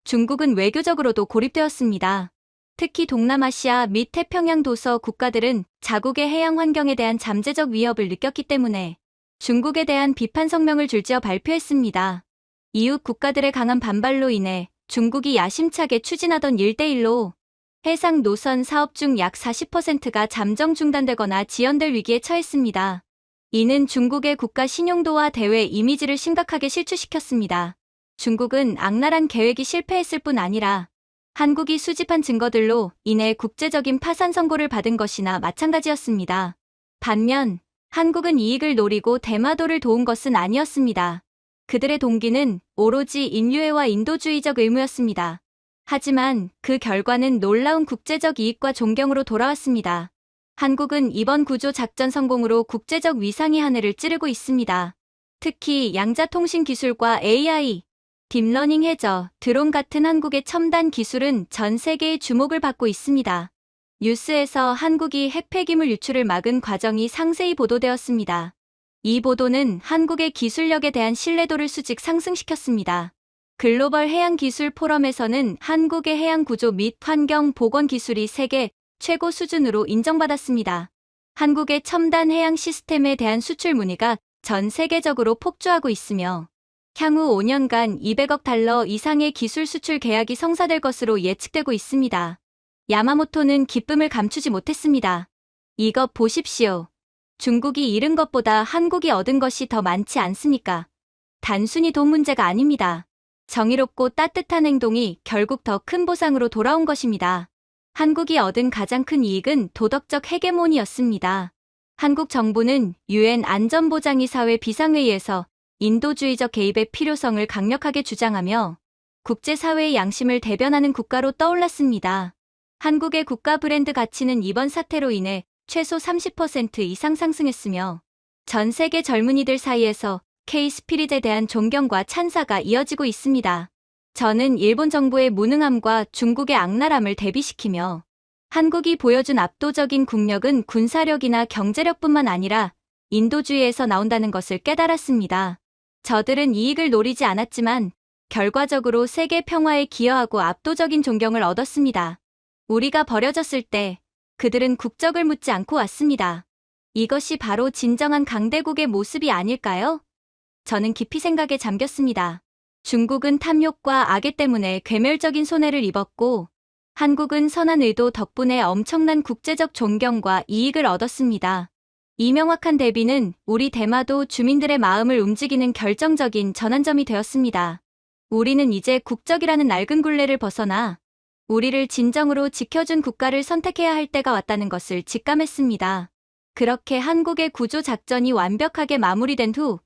S1: 중국은 외교적으로도 고립되었습니다. 특히 동남아시아 및 태평양 도서 국가들은 자국의 해양 환경에 대한 잠재적 위협을 느꼈기 때문에 중국에 대한 비판 성명을 줄지어 발표했습니다. 이웃 국가들의 강한 반발로 인해 중국이 야심차게 추진하던 1대1로 해상 노선 사업 중 약 40%가 잠정 중단되거나 지연될 위기에 처했습니다. 이는 중국의 국가 신용도와 대외 이미지를 심각하게 실추시켰습니다. 중국은 악랄한 계획이 실패했을 뿐 아니라 한국이 수집한 증거들로 인해 국제적인 파산 선고를 받은 것이나 마찬가지였습니다. 반면 한국은 이익을 노리고 대마도를 도운 것은 아니었습니다. 그들의 동기는 오로지 인류애와 인도주의적 의무였습니다. 하지만 그 결과는 놀라운 국제적 이익과 존경으로 돌아왔습니다. 한국은 이번 구조 작전 성공으로 국제적 위상의 하늘을 찌르고 있습니다. 특히 양자통신 기술과 AI, 딥러닝 해저, 드론 같은 한국의 첨단 기술은 전 세계의 주목을 받고 있습니다. 뉴스에서 한국이 핵폐기물 유출을 막은 과정이 상세히 보도되었습니다. 이 보도는 한국의 기술력에 대한 신뢰도를 수직 상승시켰습니다. 글로벌 해양 기술 포럼에서는 한국의 해양 구조 및 환경 보건 기술이 세계 최고 수준으로 인정받았습니다. 한국의 첨단 해양 시스템에 대한 수출 문의가 전 세계적으로 폭주하고 있으며 향후 5년간 200억 달러 이상의 기술 수출 계약이 성사될 것으로 예측되고 있습니다. 야마모토는 기쁨을 감추지 못했습니다. 이것 보십시오. 중국이 잃은 것보다 한국이 얻은 것이 더 많지 않습니까? 단순히 돈 문제가 아닙니다. 정의롭고 따뜻한 행동이 결국 더 큰 보상으로 돌아온 것입니다. 한국이 얻은 가장 큰 이익은 도덕적 헤게모니였습니다. 한국 정부는 유엔 안전보장이사회 비상회의에서 인도주의적 개입의 필요성을 강력하게 주장하며 국제사회의 양심을 대변하는 국가로 떠올랐습니다. 한국의 국가 브랜드 가치는 이번 사태로 인해 최소 30% 이상 상승했으며 전 세계 젊은이들 사이에서 K-스피릿에 대한 존경과 찬사가 이어지고 있습니다. 저는 일본 정부의 무능함과 중국의 악랄함을 대비시키며 한국이 보여준 압도적인 국력은 군사력이나 경제력뿐만 아니라 인도주의에서 나온다는 것을 깨달았습니다. 저들은 이익을 노리지 않았지만 결과적으로 세계 평화에 기여하고 압도적인 존경을 얻었습니다. 우리가 버려졌을 때 그들은 국적을 묻지 않고 왔습니다. 이것이 바로 진정한 강대국의 모습이 아닐까요? 저는 깊이 생각에 잠겼습니다. 중국은 탐욕과 악의 때문에 괴멸적인 손해를 입었고 한국은 선한 의도 덕분에 엄청난 국제적 존경과 이익을 얻었습니다. 이 명확한 대비는 우리 대마도 주민들의 마음을 움직이는 결정적인 전환점이 되었습니다. 우리는 이제 국적이라는 낡은 굴레를 벗어나 우리를 진정으로 지켜준 국가를 선택해야 할 때가 왔다는 것을 직감했습니다. 그렇게 한국의 구조 작전이 완벽하게 마무리된 후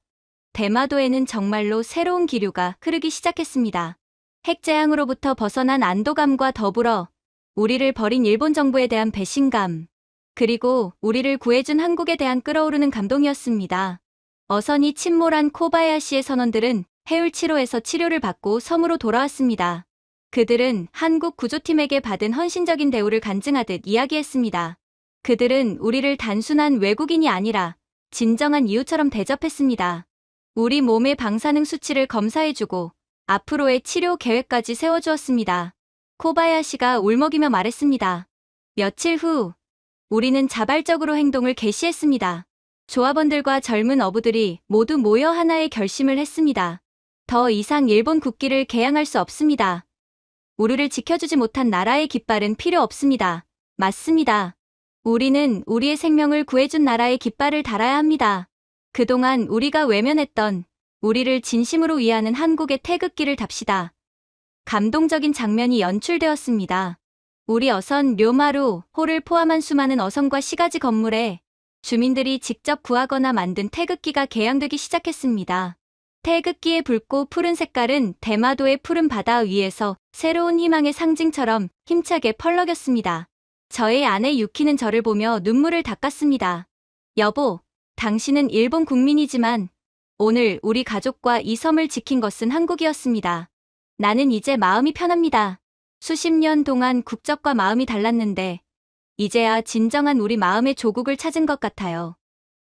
S1: 대마도에는 정말로 새로운 기류가 흐르기 시작했습니다. 핵재앙으로부터 벗어난 안도감과 더불어 우리를 버린 일본 정부에 대한 배신감, 그리고 우리를 구해준 한국에 대한 끓어오르는 감동이었습니다. 어선이 침몰한 코바야시의 선원들은 해울치로에서 치료를 받고 섬으로 돌아왔습니다. 그들은 한국 구조팀에게 받은 헌신적인 대우를 간증하듯 이야기했습니다. 그들은 우리를 단순한 외국인이 아니라 진정한 이웃처럼 대접했습니다. 우리 몸의 방사능 수치를 검사해주고 앞으로의 치료 계획까지 세워주었습니다. 코바야시가 울먹이며 말했습니다. 며칠 후 우리는 자발적으로 행동을 개시했습니다. 조합원들과 젊은 어부들이 모두 모여 하나의 결심을 했습니다. 더 이상 일본 국기를 개양할 수 없습니다. 우리를 지켜주지 못한 나라의 깃발은 필요 없습니다. 맞습니다. 우리는 우리의 생명을 구해준 나라의 깃발을 달아야 합니다. 그동안 우리가 외면했던 우리를 진심으로 위하는 한국의 태극기를 답시다. 감동적인 장면이 연출되었습니다. 우리 어선 료마루 호를 포함한 수많은 어선과 시가지 건물에 주민들이 직접 구하거나 만든 태극기가 개양되기 시작했습니다. 태극기의 붉고 푸른 색깔은 대마도의 푸른 바다 위에서 새로운 희망의 상징처럼 힘차게 펄럭였습니다. 저의 아내 유키는 저를 보며 눈물을 닦았습니다. 여보, 당신은 일본 국민이지만 오늘 우리 가족과 이 섬을 지킨 것은 한국이었습니다. 나는 이제 마음이 편합니다. 수십 년 동안 국적과 마음이 달랐는데 이제야 진정한 우리 마음의 조국을 찾은 것 같아요.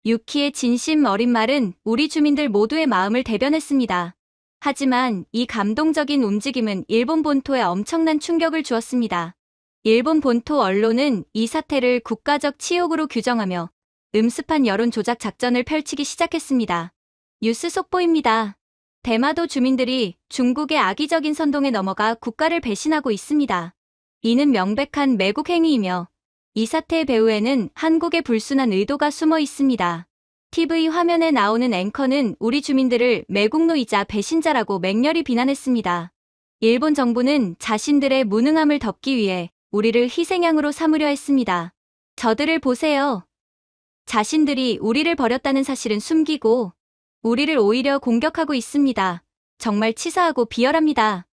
S1: 유키의 진심 어린 말은 우리 주민들 모두의 마음을 대변했습니다. 하지만 이 감동적인 움직임은 일본 본토에 엄청난 충격을 주었습니다. 일본 본토 언론은 이 사태를 국가적 치욕으로 규정하며 음습한 여론 조작 작전을 펼치기 시작했습니다. 뉴스 속보입니다. 대마도 주민들이 중국의 악의적인 선동에 넘어가 국가를 배신하고 있습니다. 이는 명백한 매국 행위이며 이 사태의 배후에는 한국의 불순한 의도가 숨어 있습니다. TV 화면에 나오는 앵커는 우리 주민들을 매국노이자 배신자라고 맹렬히 비난했습니다. 일본 정부는 자신들의 무능함을 덮기 위해 우리를 희생양으로 삼으려 했습니다. 저들을 보세요. 자신들이 우리를 버렸다는 사실은 숨기고 우리를 오히려 공격하고 있습니다. 정말 치사하고 비열합니다.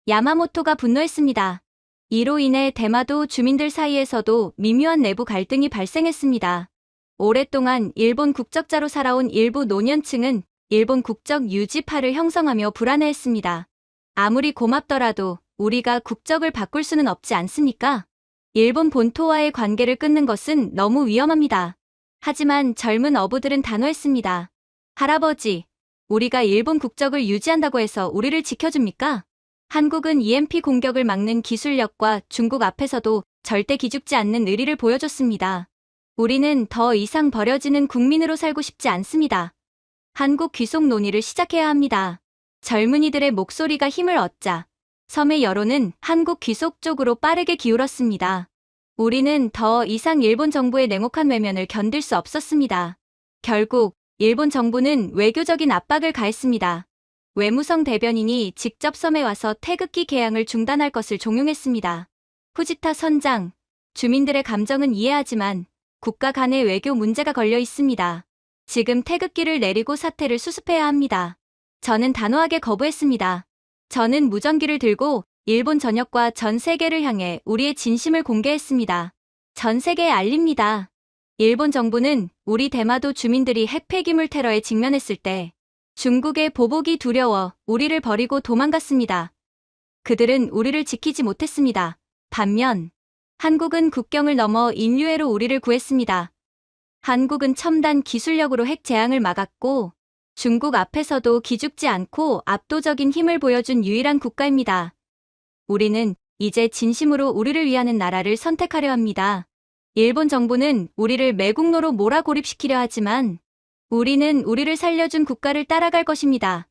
S1: 야마모토가 분노했습니다. 이로 인해 대마도 주민들 사이에서도 미묘한 내부 갈등이 발생했습니다. 오랫동안 일본 국적자로 살아온 일부 노년층은 일본 국적 유지파를 형성하며 불안해했습니다. 아무리 고맙더라도 우리가 국적을 바꿀 수는 없지 않습니까? 일본 본토와의 관계를 끊는 것은 너무 위험합니다. 하지만 젊은 어부들은 단호했습니다. 할아버지, 우리가 일본 국적을 유지한다고 해서 우리를 지켜줍니까? 한국은 EMP 공격을 막는 기술력과 중국 앞에서도 절대 기죽지 않는 의리를 보여줬습니다. 우리는 더 이상 버려지는 국민으로 살고 싶지 않습니다. 한국 귀속 논의를 시작해야 합니다. 젊은이들의 목소리가 힘을 얻자 섬의 여론은 한국 귀속 쪽으로 빠르게 기울었습니다. 우리는 더 이상 일본 정부의 냉혹한 외면을 견딜 수 없었습니다. 결국 일본 정부는 외교적인 압박을 가했습니다. 외무성 대변인이 직접 섬에 와서 태극기 개양을 중단할 것을 종용했습니다. 후지타 선장, 주민들의 감정은 이해하지만 국가 간의 외교 문제가 걸려 있습니다. 지금 태극기를 내리고 사태를 수습해야 합니다. 저는 단호하게 거부했습니다. 저는 무전기를 들고 일본 전역과 전 세계를 향해 우리의 진심을 공개했습니다. 전 세계에 알립니다. 일본 정부는 우리 대마도 주민들이 핵 폐기물 테러에 직면했을 때 중국의 보복이 두려워 우리를 버리고 도망갔습니다. 그들은 우리를 지키지 못했습니다. 반면 한국은 국경을 넘어 인류애로 우리를 구했습니다. 한국은 첨단 기술력으로 핵 재앙을 막았고 중국 앞에서도 기죽지 않고 압도적인 힘을 보여준 유일한 국가입니다. 우리는 이제 진심으로 우리를 위하는 나라를 선택하려 합니다. 일본 정부는 우리를 매국노로 몰아고립시키려 하지만 우리는 우리를 살려준 국가를 따라갈 것입니다.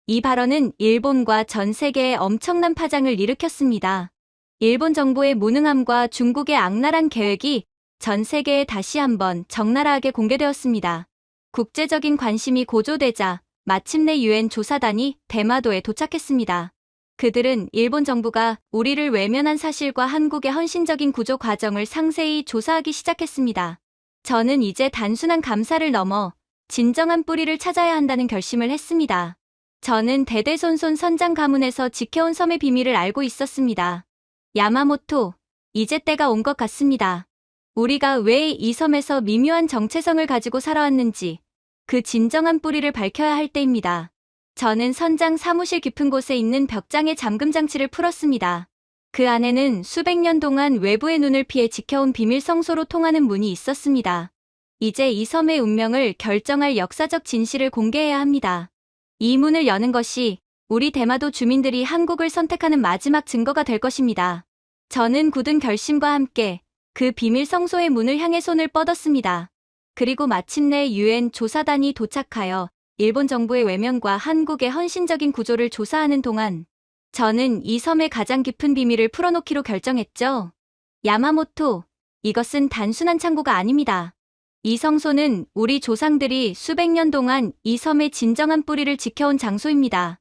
S1: 이 발언은 일본과 전 세계에 엄청난 파장을 일으켰습니다. 일본 정부의 무능함과 중국의 악랄한 계획이 전 세계에 다시 한번 적나라하게 공개되었습니다. 국제적인 관심이 고조되자 마침내 유엔 조사단이 대마도에 도착했습니다. 그들은 일본 정부가 우리를 외면한 사실과 한국의 헌신적인 구조 과정을 상세히 조사하기 시작했습니다. 저는 이제 단순한 감사를 넘어 진정한 뿌리를 찾아야 한다는 결심을 했습니다. 저는 대대손손 선장 가문에서 지켜온 섬의 비밀을 알고 있었습니다. 야마모토, 이제 때가 온 것 같습니다. 우리가 왜 이 섬에서 미묘한 정체성을 가지고 살아왔는지 그 진정한 뿌리를 밝혀야 할 때입니다. 저는 선장 사무실 깊은 곳에 있는 벽장의 잠금 장치를 풀었습니다. 그 안에는 수백 년 동안 외부의 눈을 피해 지켜온 비밀 성소로 통하는 문이 있었습니다. 이제 이 섬의 운명을 결정할 역사적 진실을 공개해야 합니다. 이 문을 여는 것이 우리 대마도 주민들이 한국을 선택하는 마지막 증거가 될 것입니다. 저는 굳은 결심과 함께 그 비밀 성소의 문을 향해 손을 뻗었습니다. 그리고 마침내 유엔 조사단이 도착하여 일본 정부의 외면과 한국의 헌신적인 구조를 조사하는 동안 저는 이 섬의 가장 깊은 비밀을 풀어놓기로 결정했죠. 야마모토, 이것은 단순한 창고가 아닙니다. 이 성소는 우리 조상들이 수백 년 동안 이 섬의 진정한 뿌리를 지켜온 장소입니다.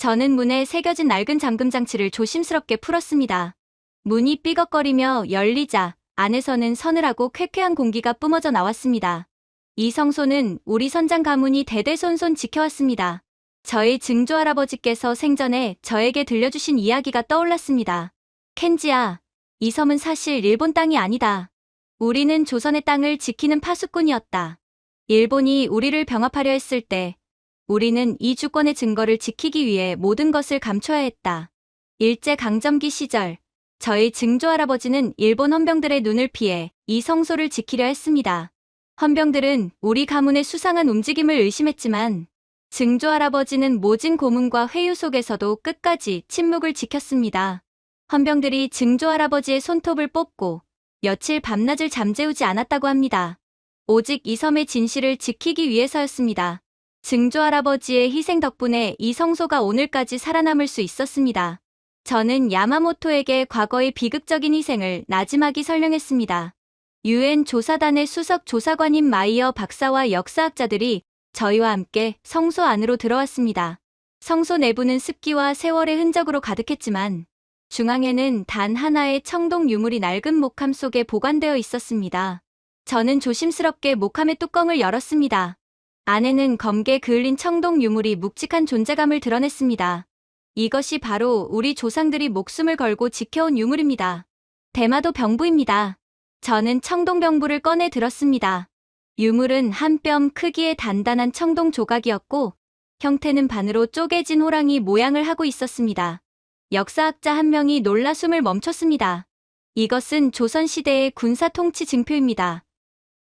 S1: 저는 문에 새겨진 낡은 잠금 장치를 조심스럽게 풀었습니다. 문이 삐걱거리며 열리자 안에서는 서늘하고 쾌쾌한 공기가 뿜어져 나왔습니다. 이 성소는 우리 선장 가문이 대대손손 지켜왔습니다. 저희 증조할아버지께서 생전에 저에게 들려주신 이야기가 떠올랐습니다. 켄지야, 이 섬은 사실 일본 땅이 아니다. 우리는 조선의 땅을 지키는 파수꾼이었다. 일본이 우리를 병합하려 했을 때 우리는 이 주권의 증거를 지키기 위해 모든 것을 감춰야 했다. 일제강점기 시절 저희 증조할아버지는 일본 헌병들의 눈을 피해 이 성소를 지키려 했습니다. 헌병들은 우리 가문의 수상한 움직임을 의심했지만 증조할아버지는 모진 고문과 회유 속에서도 끝까지 침묵을 지켰습니다. 헌병들이 증조할아버지의 손톱을 뽑고 며칠 밤낮을 잠재우지 않았다고 합니다. 오직 이 섬의 진실을 지키기 위해서였습니다. 증조할아버지의 희생 덕분에 이 성소가 오늘까지 살아남을 수 있었습니다. 저는 야마모토에게 과거의 비극적인 희생을 나지막이 설명했습니다. 유엔 조사단의 수석 조사관인 마이어 박사와 역사학자들이 저희와 함께 성소 안으로 들어왔습니다. 성소 내부는 습기와 세월의 흔적으로 가득했지만 중앙에는 단 하나의 청동 유물이 낡은 목함 속에 보관되어 있었습니다. 저는 조심스럽게 목함의 뚜껑을 열었습니다. 안에는 검게 그을린 청동 유물이 묵직한 존재감을 드러냈습니다. 이것이 바로 우리 조상들이 목숨을 걸고 지켜온 유물입니다. 대마도 병부입니다. 저는 청동 병부를 꺼내 들었습니다. 유물은 한 뼘 크기의 단단한 청동 조각이었고 형태는 반으로 쪼개진 호랑이 모양을 하고 있었습니다. 역사학자 한 명이 놀라 숨을 멈췄습니다. 이것은 조선시대의 군사 통치 증표입니다.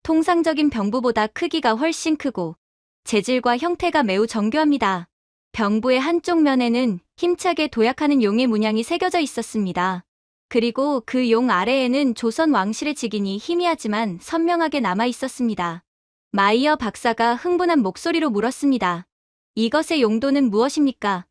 S1: 통상적인 병부보다 크기가 훨씬 크고 재질과 형태가 매우 정교합니다. 병부의 한쪽 면에는 힘차게 도약하는 용의 문양이 새겨져 있었습니다. 그리고 그 용 아래에는 조선 왕실의 직인이 희미하지만 선명하게 남아 있었습니다. 마이어 박사가 흥분한 목소리로 물었습니다. 이것의 용도는 무엇입니까?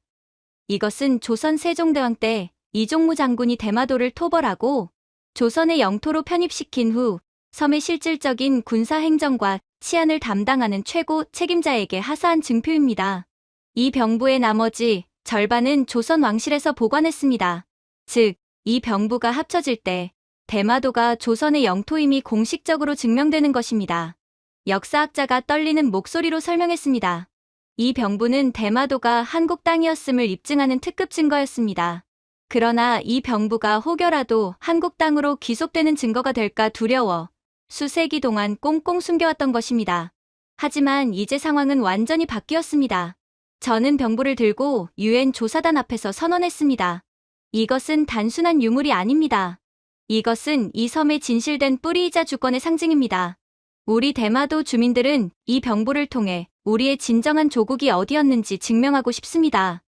S1: 이것은 조선 세종대왕 때 이종무 장군이 대마도를 토벌하고 조선의 영토로 편입시킨 후 섬의 실질적인 군사 행정과 치안을 담당하는 최고 책임자에게 하사한 증표입니다. 이 병부의 나머지 절반은 조선 왕실에서 보관했습니다. 즉, 이 병부가 합쳐질 때 대마도가 조선의 영토임이 공식적으로 증명되는 것입니다. 역사학자가 떨리는 목소리로 설명했습니다. 이 병부는 대마도가 한국 땅이었음을 입증하는 특급 증거였습니다. 그러나 이 병부가 혹여라도 한국 땅으로 귀속되는 증거가 될까 두려워 수세기 동안 꽁꽁 숨겨왔던 것입니다. 하지만 이제 상황은 완전히 바뀌었습니다. 저는 병부를 들고 유엔 조사단 앞에서 선언했습니다. 이것은 단순한 유물이 아닙니다. 이것은 이 섬의 진실된 뿌리이자 주권의 상징입니다. 우리 대마도 주민들은 이 병부를 통해 우리의 진정한 조국이 어디였는지 증명하고 싶습니다.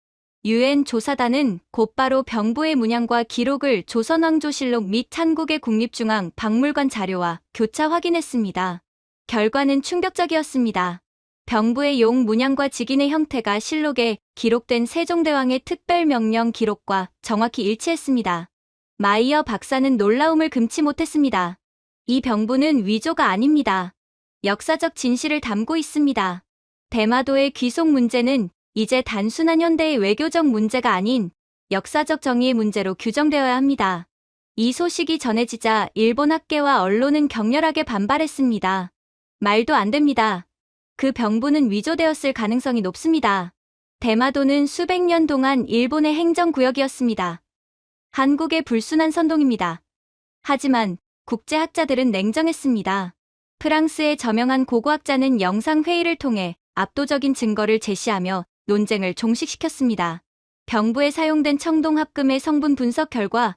S1: 유엔 조사단은 곧바로 병부의 문양과 기록을 조선왕조실록 및 한국의 국립중앙 박물관 자료와 교차 확인했습니다. 결과는 충격적이었습니다. 병부의 용 문양과 직인의 형태가 실록에 기록된 세종대왕의 특별명령 기록과 정확히 일치했습니다. 마이어 박사는 놀라움을 금치 못했습니다. 이 병부는 위조가 아닙니다. 역사적 진실을 담고 있습니다. 대마도의 귀속 문제는 이제 단순한 현대의 외교적 문제가 아닌 역사적 정의의 문제로 규정되어야 합니다. 이 소식이 전해지자 일본 학계와 언론은 격렬하게 반발했습니다. 말도 안 됩니다. 그 병부는 위조되었을 가능성이 높습니다. 대마도는 수백 년 동안 일본의 행정구역이었습니다. 한국의 불순한 선동입니다. 하지만 국제학자들은 냉정했습니다. 프랑스의 저명한 고고학자는 영상회의를 통해 압도적인 증거를 제시하며 논쟁을 종식시켰습니다. 병부에 사용된 청동합금의 성분 분석 결과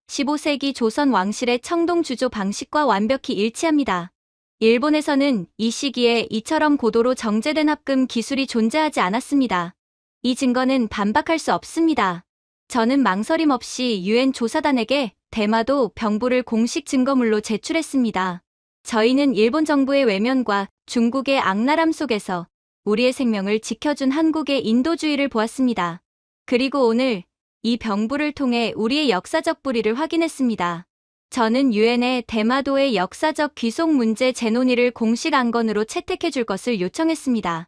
S1: 15세기 조선 왕실의 청동 주조 방식과 완벽히 일치합니다. 일본에서는 이 시기에 이처럼 고도로 정제된 합금 기술이 존재하지 않았습니다. 이 증거는 반박할 수 없습니다. 저는 망설임 없이 유엔 조사단에게 대마도 병부를 공식 증거물로 제출했습니다. 저희는 일본 정부의 외면과 중국의 악랄함 속에서 우리의 생명을 지켜준 한국의 인도주의를 보았습니다. 그리고 오늘 이 병부를 통해 우리의 역사적 뿌리를 확인했습니다. 저는 유엔에 대마도의 역사적 귀속 문제 재논의를 공식 안건으로 채택해 줄 것을 요청했습니다.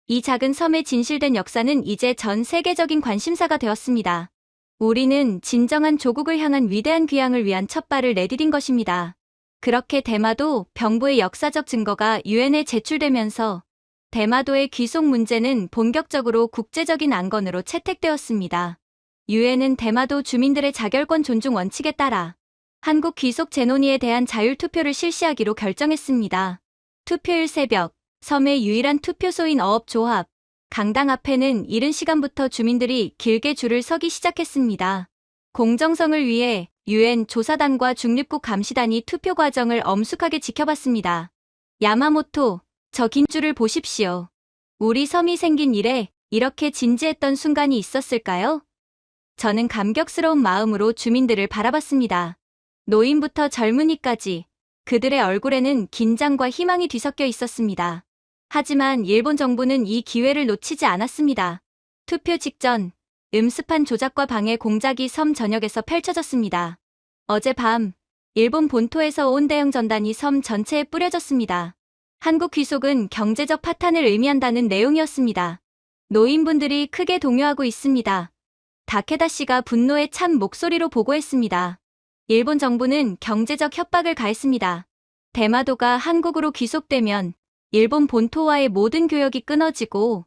S1: 이 작은 섬의 진실된 역사는 이제 전 세계적인 관심사가 되었습니다. 우리는 진정한 조국을 향한 위대한 귀향을 위한 첫발을 내디딘 것입니다. 그렇게 대마도 병부의 역사적 증거가 유엔에 제출되면서 대마도의 귀속 문제는 본격적으로 국제적인 안건으로 채택되었습니다. 유엔은 대마도 주민들의 자결권 존중 원칙에 따라 한국 귀속 재논의에 대한 자율투표를 실시하기로 결정했습니다. 투표일 새벽, 섬의 유일한 투표소인 어업조합, 강당 앞에는 이른 시간부터 주민들이 길게 줄을 서기 시작했습니다. 공정성을 위해 유엔 조사단과 중립국 감시단이 투표 과정을 엄숙하게 지켜봤습니다. 야마모토, 저 긴 줄을 보십시오. 우리 섬이 생긴 이래 이렇게 진지했던 순간이 있었을까요? 저는 감격스러운 마음으로 주민들을 바라봤습니다. 노인부터 젊은이까지 그들의 얼굴에는 긴장과 희망이 뒤섞여 있었습니다. 하지만 일본 정부는 이 기회를 놓치지 않았습니다. 투표 직전, 음습한 조작과 방해 공작이 섬 전역에서 펼쳐졌습니다. 어젯밤, 일본 본토에서 온 대형 전단이 섬 전체에 뿌려졌습니다. 한국 귀속은 경제적 파탄을 의미한다는 내용이었습니다. 노인분들이 크게 동요하고 있습니다. 다케다 씨가 분노에 찬 목소리로 보고했습니다. 일본 정부는 경제적 협박을 가했습니다. 대마도가 한국으로 귀속되면 일본 본토와의 모든 교역이 끊어지고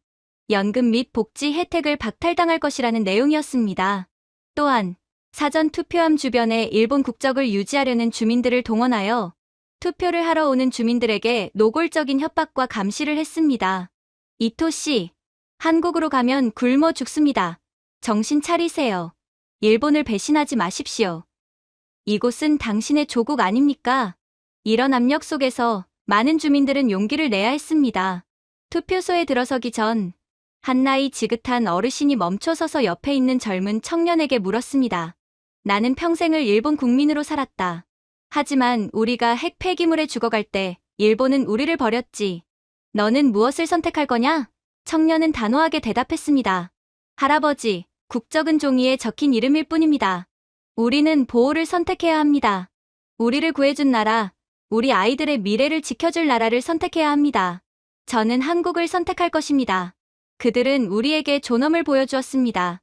S1: 연금 및 복지 혜택을 박탈당할 것이라는 내용이었습니다. 또한 사전 투표함 주변에 일본 국적을 유지하려는 주민들을 동원하여 투표를 하러 오는 주민들에게 노골적인 협박과 감시를 했습니다. 이토 씨, 한국으로 가면 굶어 죽습니다. 정신 차리세요. 일본을 배신하지 마십시오. 이곳은 당신의 조국 아닙니까? 이런 압력 속에서 많은 주민들은 용기를 내야 했습니다. 투표소에 들어서기 전 한나이 지긋한 어르신이 멈춰서서 옆에 있는 젊은 청년에게 물었습니다. 나는 평생을 일본 국민으로 살았다. 하지만 우리가 핵 폐기물에 죽어갈 때 일본은 우리를 버렸지. 너는 무엇을 선택할 거냐? 청년은 단호하게 대답했습니다. 할아버지, 국적은 종이에 적힌 이름일 뿐입니다. 우리는 보호를 선택해야 합니다. 우리를 구해준 나라, 우리 아이들의 미래를 지켜줄 나라를 선택해야 합니다. 저는 한국을 선택할 것입니다. 그들은 우리에게 존엄을 보여주었습니다.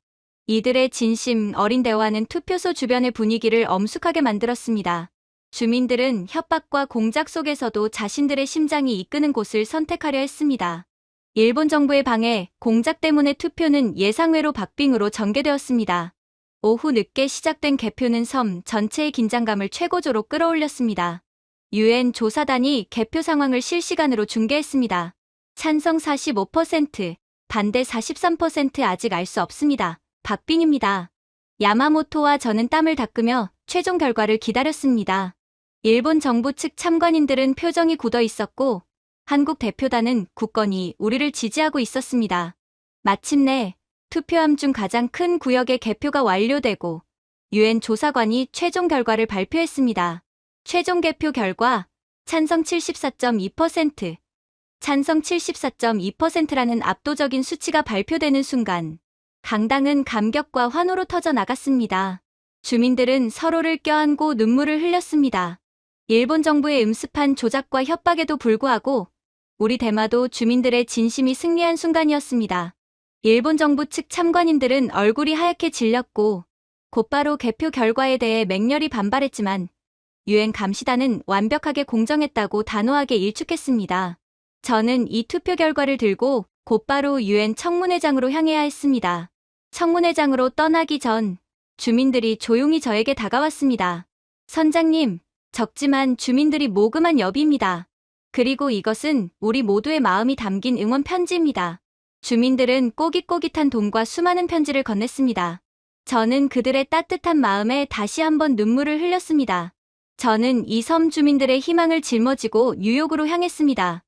S1: 이들의 진심 어린 대화는 투표소 주변의 분위기를 엄숙하게 만들었습니다. 주민들은 협박과 공작 속에서도 자신들의 심장이 이끄는 곳을 선택하려 했습니다. 일본 정부의 방해, 공작 때문에 투표는 예상외로 박빙으로 전개되었습니다. 오후 늦게 시작된 개표는 섬 전체의 긴장감을 최고조로 끌어올렸습니다. 유엔 조사단이 개표 상황을 실시간으로 중계했습니다. 찬성 45%, 반대 43% 아직 알 수 없습니다. 박빙입니다. 야마모토와 저는 땀을 닦으며 최종 결과를 기다렸습니다. 일본 정부 측 참관인들은 표정이 굳어 있었고 한국 대표단은 굳건히 우리를 지지하고 있었습니다. 마침내 투표함 중 가장 큰 구역의 개표가 완료되고 유엔 조사관이 최종 결과를 발표했습니다. 최종 개표 결과 찬성 74.2%, 찬성 74.2%라는 압도적인 수치가 발표되는 순간 강당은 감격과 환호로 터져 나갔습니다. 주민들은 서로를 껴안고 눈물을 흘렸습니다. 일본 정부의 음습한 조작과 협박에도 불구하고 우리 대마도 주민들의 진심이 승리한 순간이었습니다. 일본 정부 측 참관인들은 얼굴이 하얗게 질렸고 곧바로 개표 결과에 대해 맹렬히 반발했지만 유엔 감시단은 완벽하게 공정했다고 단호하게 일축했습니다. 저는 이 투표 결과를 들고 곧바로 유엔 청문회장으로 향해야 했습니다. 청문회장으로 떠나기 전 주민들이 조용히 저에게 다가왔습니다. 선장님, 적지만 주민들이 모금한 여비입니다. 그리고 이것은 우리 모두의 마음이 담긴 응원 편지입니다. 주민들은 꼬깃꼬깃한 돈과 수많은 편지를 건넸습니다. 저는 그들의 따뜻한 마음에 다시 한번 눈물을 흘렸습니다. 저는 이 섬 주민들의 희망을 짊어지고 뉴욕으로 향했습니다.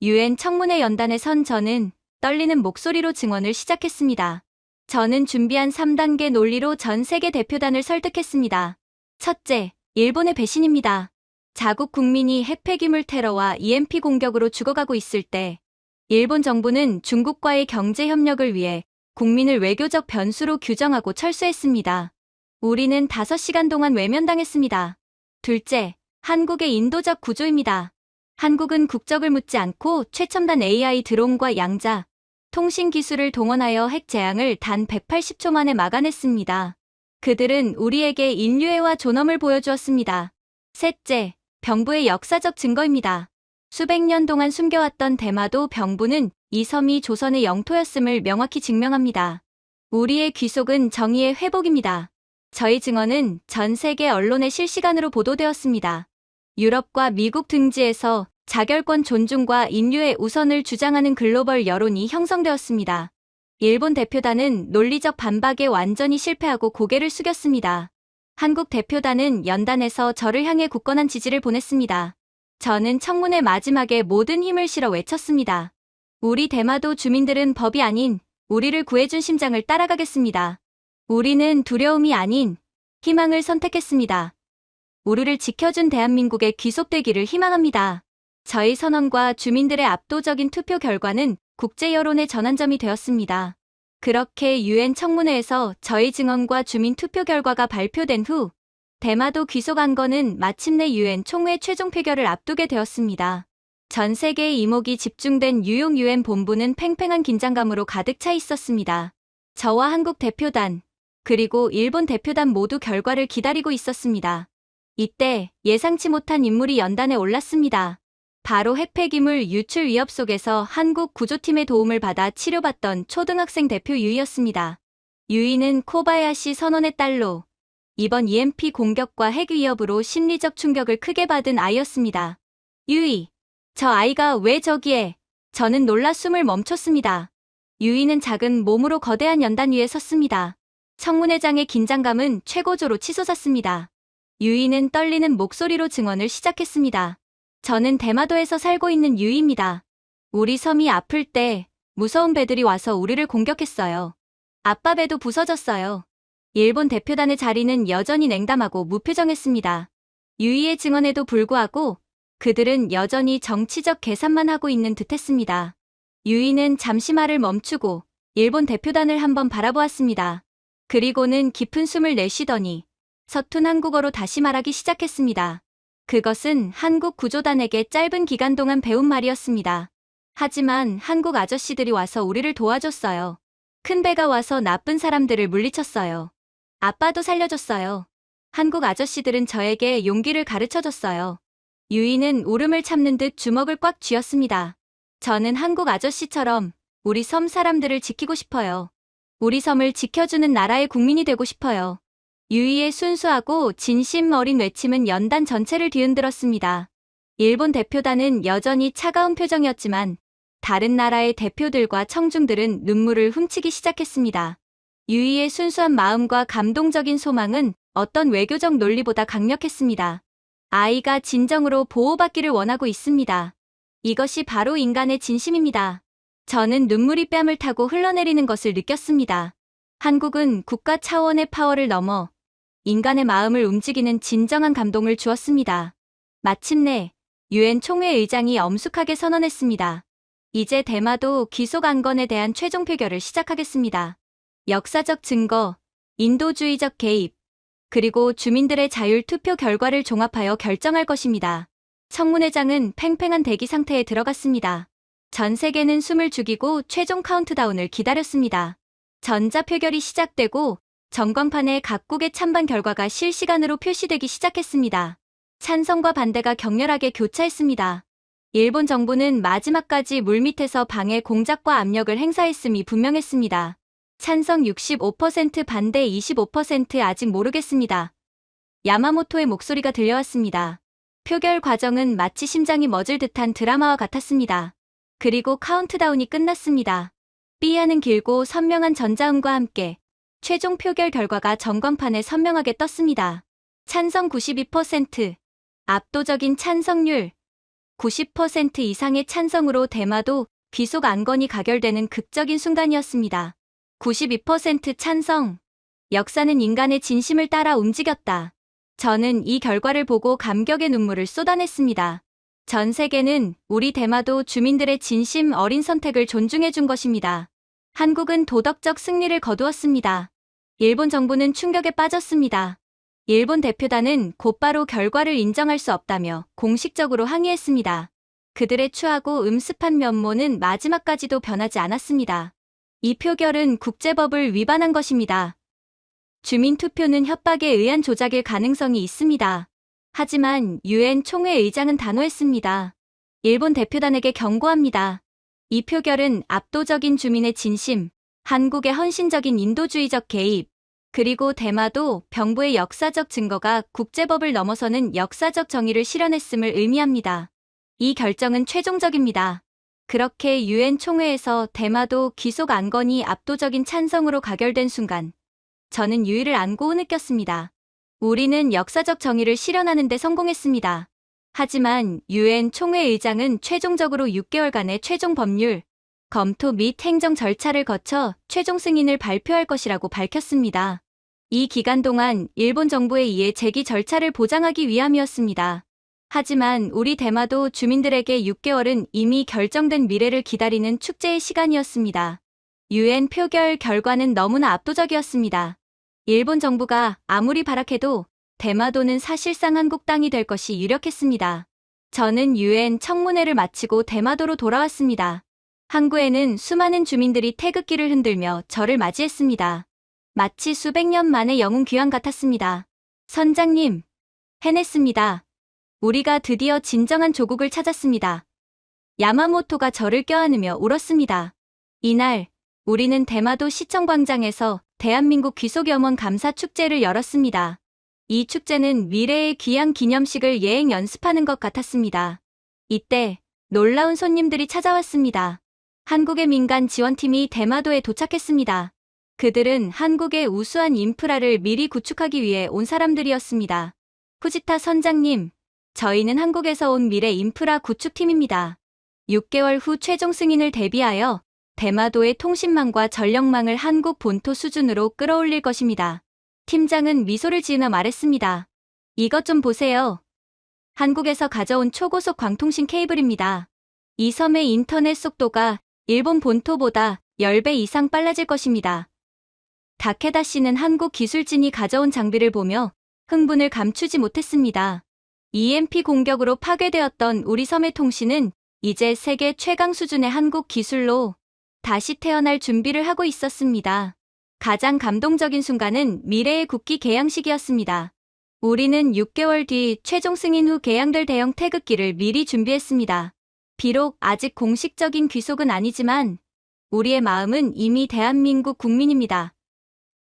S1: 유엔 청문회 연단에 선 저는 떨리는 목소리로 증언을 시작했습니다. 저는 준비한 3단계 논리로 전 세계 대표단을 설득했습니다. 첫째, 일본의 배신입니다. 자국 국민이 핵폐기물 테러와 EMP 공격으로 죽어가고 있을 때 일본 정부는 중국과의 경제 협력을 위해 국민을 외교적 변수로 규정하고 철수했습니다. 우리는 5시간 동안 외면당했습니다. 둘째, 한국의 인도적 구조입니다. 한국은 국적을 묻지 않고 최첨단 AI 드론과 양자, 통신 기술을 동원하여 핵 재앙을 단 180초 만에 막아냈습니다. 그들은 우리에게 인류애와 존엄을 보여주었습니다. 셋째, 병부의 역사적 증거입니다. 수백 년 동안 숨겨왔던 대마도 병부는 이 섬이 조선의 영토였음을 명확히 증명합니다. 우리의 귀속은 정의의 회복입니다. 저희 증언은 전 세계 언론에 실시간으로 보도되었습니다. 유럽과 미국 등지에서 자결권 존중과 인류의 우선을 주장하는 글로벌 여론이 형성되었습니다. 일본 대표단은 논리적 반박에 완전히 실패하고 고개를 숙였습니다. 한국 대표단은 연단에서 저를 향해 굳건한 지지를 보냈습니다. 저는 청문회 마지막에 모든 힘을 실어 외쳤습니다. 우리 대마도 주민들은 법이 아닌 우리를 구해준 심장을 따라가겠습니다. 우리는 두려움이 아닌 희망을 선택했습니다. 우리를 지켜준 대한민국의 귀속되기를 희망합니다. 저희 선언과 주민들의 압도적인 투표 결과는 국제 여론의 전환점이 되었습니다. 그렇게 유엔 청문회에서 저희 증언과 주민 투표 결과가 발표된 후 대마도 귀속 안건은 마침내 유엔 총회 최종 표결을 앞두게 되었습니다. 전 세계의 이목이 집중된 뉴욕 유엔 본부는 팽팽한 긴장감으로 가득 차 있었습니다. 저와 한국 대표단, 그리고 일본 대표단 모두 결과를 기다리고 있었습니다. 이때 예상치 못한 인물이 연단에 올랐습니다. 바로 핵폐기물 유출 위협 속에서 한국 구조팀의 도움을 받아 치료받던 초등학생 대표 유이였습니다. 유이는 코바야시 선언의 딸로 이번 EMP 공격과 핵 위협으로 심리적 충격을 크게 받은 아이였습니다. 유이, 저 아이가 왜 저기에? 저는 놀라 숨을 멈췄습니다. 유이는 작은 몸으로 거대한 연단 위에 섰습니다. 청문회장의 긴장감은 최고조로 치솟았습니다. 유이는 떨리는 목소리로 증언을 시작했습니다. 저는 대마도에서 살고 있는 유이입니다. 우리 섬이 아플 때 무서운 배들이 와서 우리를 공격했어요. 아빠 배도 부서졌어요. 일본 대표단의 자리는 여전히 냉담하고 무표정했습니다. 유이의 증언에도 불구하고 그들은 여전히 정치적 계산만 하고 있는 듯했습니다. 유이는 잠시 말을 멈추고 일본 대표단을 한번 바라보았습니다. 그리고는 깊은 숨을 내쉬더니 서툰 한국어로 다시 말하기 시작했습니다. 그것은 한국 구조단에게 짧은 기간 동안 배운 말이었습니다. 하지만 한국 아저씨들이 와서 우리를 도와줬어요. 큰 배가 와서 나쁜 사람들을 물리쳤어요. 아빠도 살려줬어요. 한국 아저씨들은 저에게 용기를 가르쳐줬어요. 유이는 울음을 참는 듯 주먹을 꽉 쥐었습니다. 저는 한국 아저씨처럼 우리 섬 사람들을 지키고 싶어요. 우리 섬을 지켜주는 나라의 국민이 되고 싶어요. 유이의 순수하고 진심 어린 외침은 연단 전체를 뒤흔들었습니다. 일본 대표단은 여전히 차가운 표정이었지만 다른 나라의 대표들과 청중들은 눈물을 훔치기 시작했습니다. 유이의 순수한 마음과 감동적인 소망은 어떤 외교적 논리보다 강력했습니다. 아이가 진정으로 보호받기를 원하고 있습니다. 이것이 바로 인간의 진심입니다. 저는 눈물이 뺨을 타고 흘러내리는 것을 느꼈습니다. 한국은 국가 차원의 파워를 넘어 인간의 마음을 움직이는 진정한 감동을 주었습니다. 마침내 유엔 총회 의장이 엄숙하게 선언했습니다. 이제 대마도 귀속 안건에 대한 최종 표결을 시작하겠습니다. 역사적 증거, 인도주의적 개입, 그리고 주민들의 자율 투표 결과를 종합하여 결정할 것입니다. 청문회장은 팽팽한 대기 상태에 들어갔습니다. 전 세계는 숨을 죽이고 최종 카운트다운을 기다렸습니다. 전자표결이 시작되고 전광판에 각국의 찬반 결과가 실시간으로 표시되기 시작했습니다. 찬성과 반대가 격렬하게 교차했습니다. 일본 정부는 마지막까지 물밑에서 방해 공작과 압력을 행사했음이 분명했습니다. 찬성 65%, 반대 25%, 아직 모르겠습니다. 야마모토의 목소리가 들려왔습니다. 표결 과정은 마치 심장이 멎을 듯한 드라마와 같았습니다. 그리고 카운트다운이 끝났습니다. 삐아는 길고 선명한 전자음과 함께 최종 표결 결과가 전광판에 선명하게 떴습니다. 찬성 92%, 압도적인 찬성률, 90% 이상의 찬성으로 대마도 귀속 안건이 가결되는 극적인 순간이었습니다. 92% 찬성. 역사는 인간의 진심을 따라 움직였다. 저는 이 결과를 보고 감격의 눈물을 쏟아냈습니다. 전 세계는 우리 대마도 주민들의 진심 어린 선택을 존중해준 것입니다. 한국은 도덕적 승리를 거두었습니다. 일본 정부는 충격에 빠졌습니다. 일본 대표단은 곧바로 결과를 인정할 수 없다며 공식적으로 항의했습니다. 그들의 추하고 음습한 면모는 마지막까지도 변하지 않았습니다. 이 표결은 국제법을 위반한 것입니다. 주민투표는 협박에 의한 조작일 가능성이 있습니다. 하지만 유엔 총회 의장은 단호했습니다. 일본 대표단에게 경고합니다. 이 표결은 압도적인 주민의 진심, 한국의 헌신적인 인도주의적 개입, 그리고 대마도 병부의 역사적 증거가 국제법을 넘어서는 역사적 정의를 실현했음을 의미합니다. 이 결정은 최종적입니다. 그렇게 유엔 총회에서 대마도 기속 안건이 압도적인 찬성으로 가결된 순간 저는 유의를 안고 느꼈습니다. 우리는 역사적 정의를 실현하는 데 성공했습니다. 하지만 유엔 총회 의장은 최종적으로 6개월간의 최종 법률 검토 및 행정 절차를 거쳐 최종 승인을 발표할 것이라고 밝혔습니다. 이 기간 동안 일본 정부에 의해 제기 절차를 보장하기 위함이었습니다. 하지만 우리 대마도 주민들에게 6개월은 이미 결정된 미래를 기다리는 축제의 시간이었습니다. 유엔 표결 결과는 너무나 압도적이었습니다. 일본 정부가 아무리 발악해도 대마도는 사실상 한국 땅이 될 것이 유력했습니다. 저는 유엔 청문회를 마치고 대마도로 돌아왔습니다. 항구에는 수많은 주민들이 태극기를 흔들며 저를 맞이했습니다. 마치 수백 년 만의 영웅 귀환 같았습니다. 선장님, 해냈습니다. 우리가 드디어 진정한 조국을 찾았습니다. 야마모토가 저를 껴안으며 울었습니다. 이날, 우리는 대마도 시청광장에서 대한민국 귀속염원 감사 축제를 열었습니다. 이 축제는 미래의 귀향 기념식을 예행 연습하는 것 같았습니다. 이때 놀라운 손님들이 찾아왔습니다. 한국의 민간 지원팀이 대마도에 도착했습니다. 그들은 한국의 우수한 인프라를 미리 구축하기 위해 온 사람들이었습니다. 후지타 선장님, 저희는 한국에서 온 미래 인프라 구축팀입니다. 6개월 후 최종 승인을 대비하여 대마도의 통신망과 전력망을 한국 본토 수준으로 끌어올릴 것입니다. 팀장은 미소를 지으며 말했습니다. 이것 좀 보세요. 한국에서 가져온 초고속 광통신 케이블입니다. 이 섬의 인터넷 속도가 일본 본토보다 10배 이상 빨라질 것입니다. 다케다 씨는 한국 기술진이 가져온 장비를 보며 흥분을 감추지 못했습니다. EMP 공격으로 파괴되었던 우리 섬의 통신은 이제 세계 최강 수준의 한국 기술로 다시 태어날 준비를 하고 있었습니다. 가장 감동적인 순간은 미래의 국기 개양식이었습니다. 우리는 6개월 뒤 최종 승인 후 개양될 대형 태극기를 미리 준비했습니다. 비록 아직 공식적인 귀속은 아니지만 우리의 마음은 이미 대한민국 국민입니다.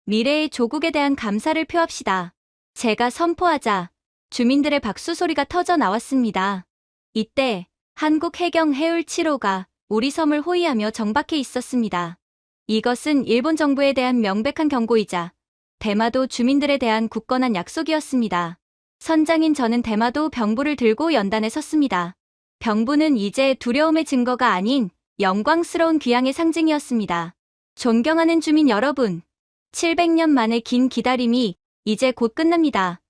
S1: 미래의 조국에 대한 감사를 표합시다. 제가 선포하자 주민들의 박수 소리가 터져 나왔습니다. 이때 한국 해경 해울 7호가 우리 섬을 호위하며 정박해 있었습니다. 이것은 일본 정부에 대한 명백한 경고이자 대마도 주민들에 대한 굳건한 약속이었습니다. 선장인 저는 대마도 병부를 들고 연단에 섰습니다. 병부는 이제 두려움의 증거가 아닌 영광스러운 귀향의 상징이었습니다. 존경하는 주민 여러분, 700년 만의 긴 기다림이 이제 곧 끝납니다.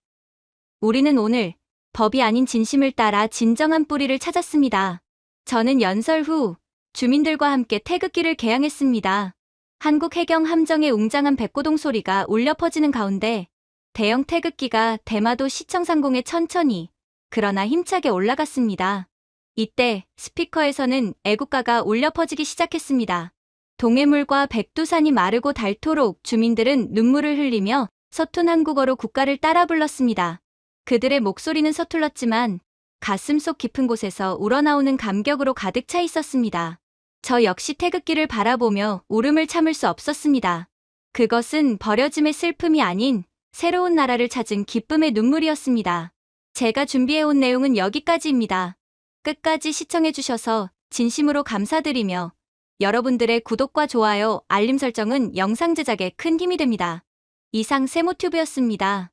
S1: 우리는 오늘 법이 아닌 진심을 따라 진정한 뿌리를 찾았습니다. 저는 연설 후 주민들과 함께 태극기를 개양했습니다. 한국 해경 함정의 웅장한 백고동 소리가 울려 퍼지는 가운데 대형 태극기가 대마도 시청 상공에 천천히 그러나 힘차게 올라갔습니다. 이때 스피커에서는 애국가가 울려 퍼지기 시작했습니다. 동해물과 백두산이 마르고 닳도록 주민들은 눈물을 흘리며 서툰 한국어로 국가를 따라 불렀습니다. 그들의 목소리는 서툴렀지만 가슴속 깊은 곳에서 우러나오는 감격으로 가득 차 있었습니다. 저 역시 태극기를 바라보며 울음을 참을 수 없었습니다. 그것은 버려짐의 슬픔이 아닌 새로운 나라를 찾은 기쁨의 눈물이었습니다. 제가 준비해온 내용은 여기까지입니다. 끝까지 시청해주셔서 진심으로 감사드리며 여러분들의 구독과 좋아요, 알림 설정은 영상 제작에 큰 힘이 됩니다. 이상 세모튜브였습니다.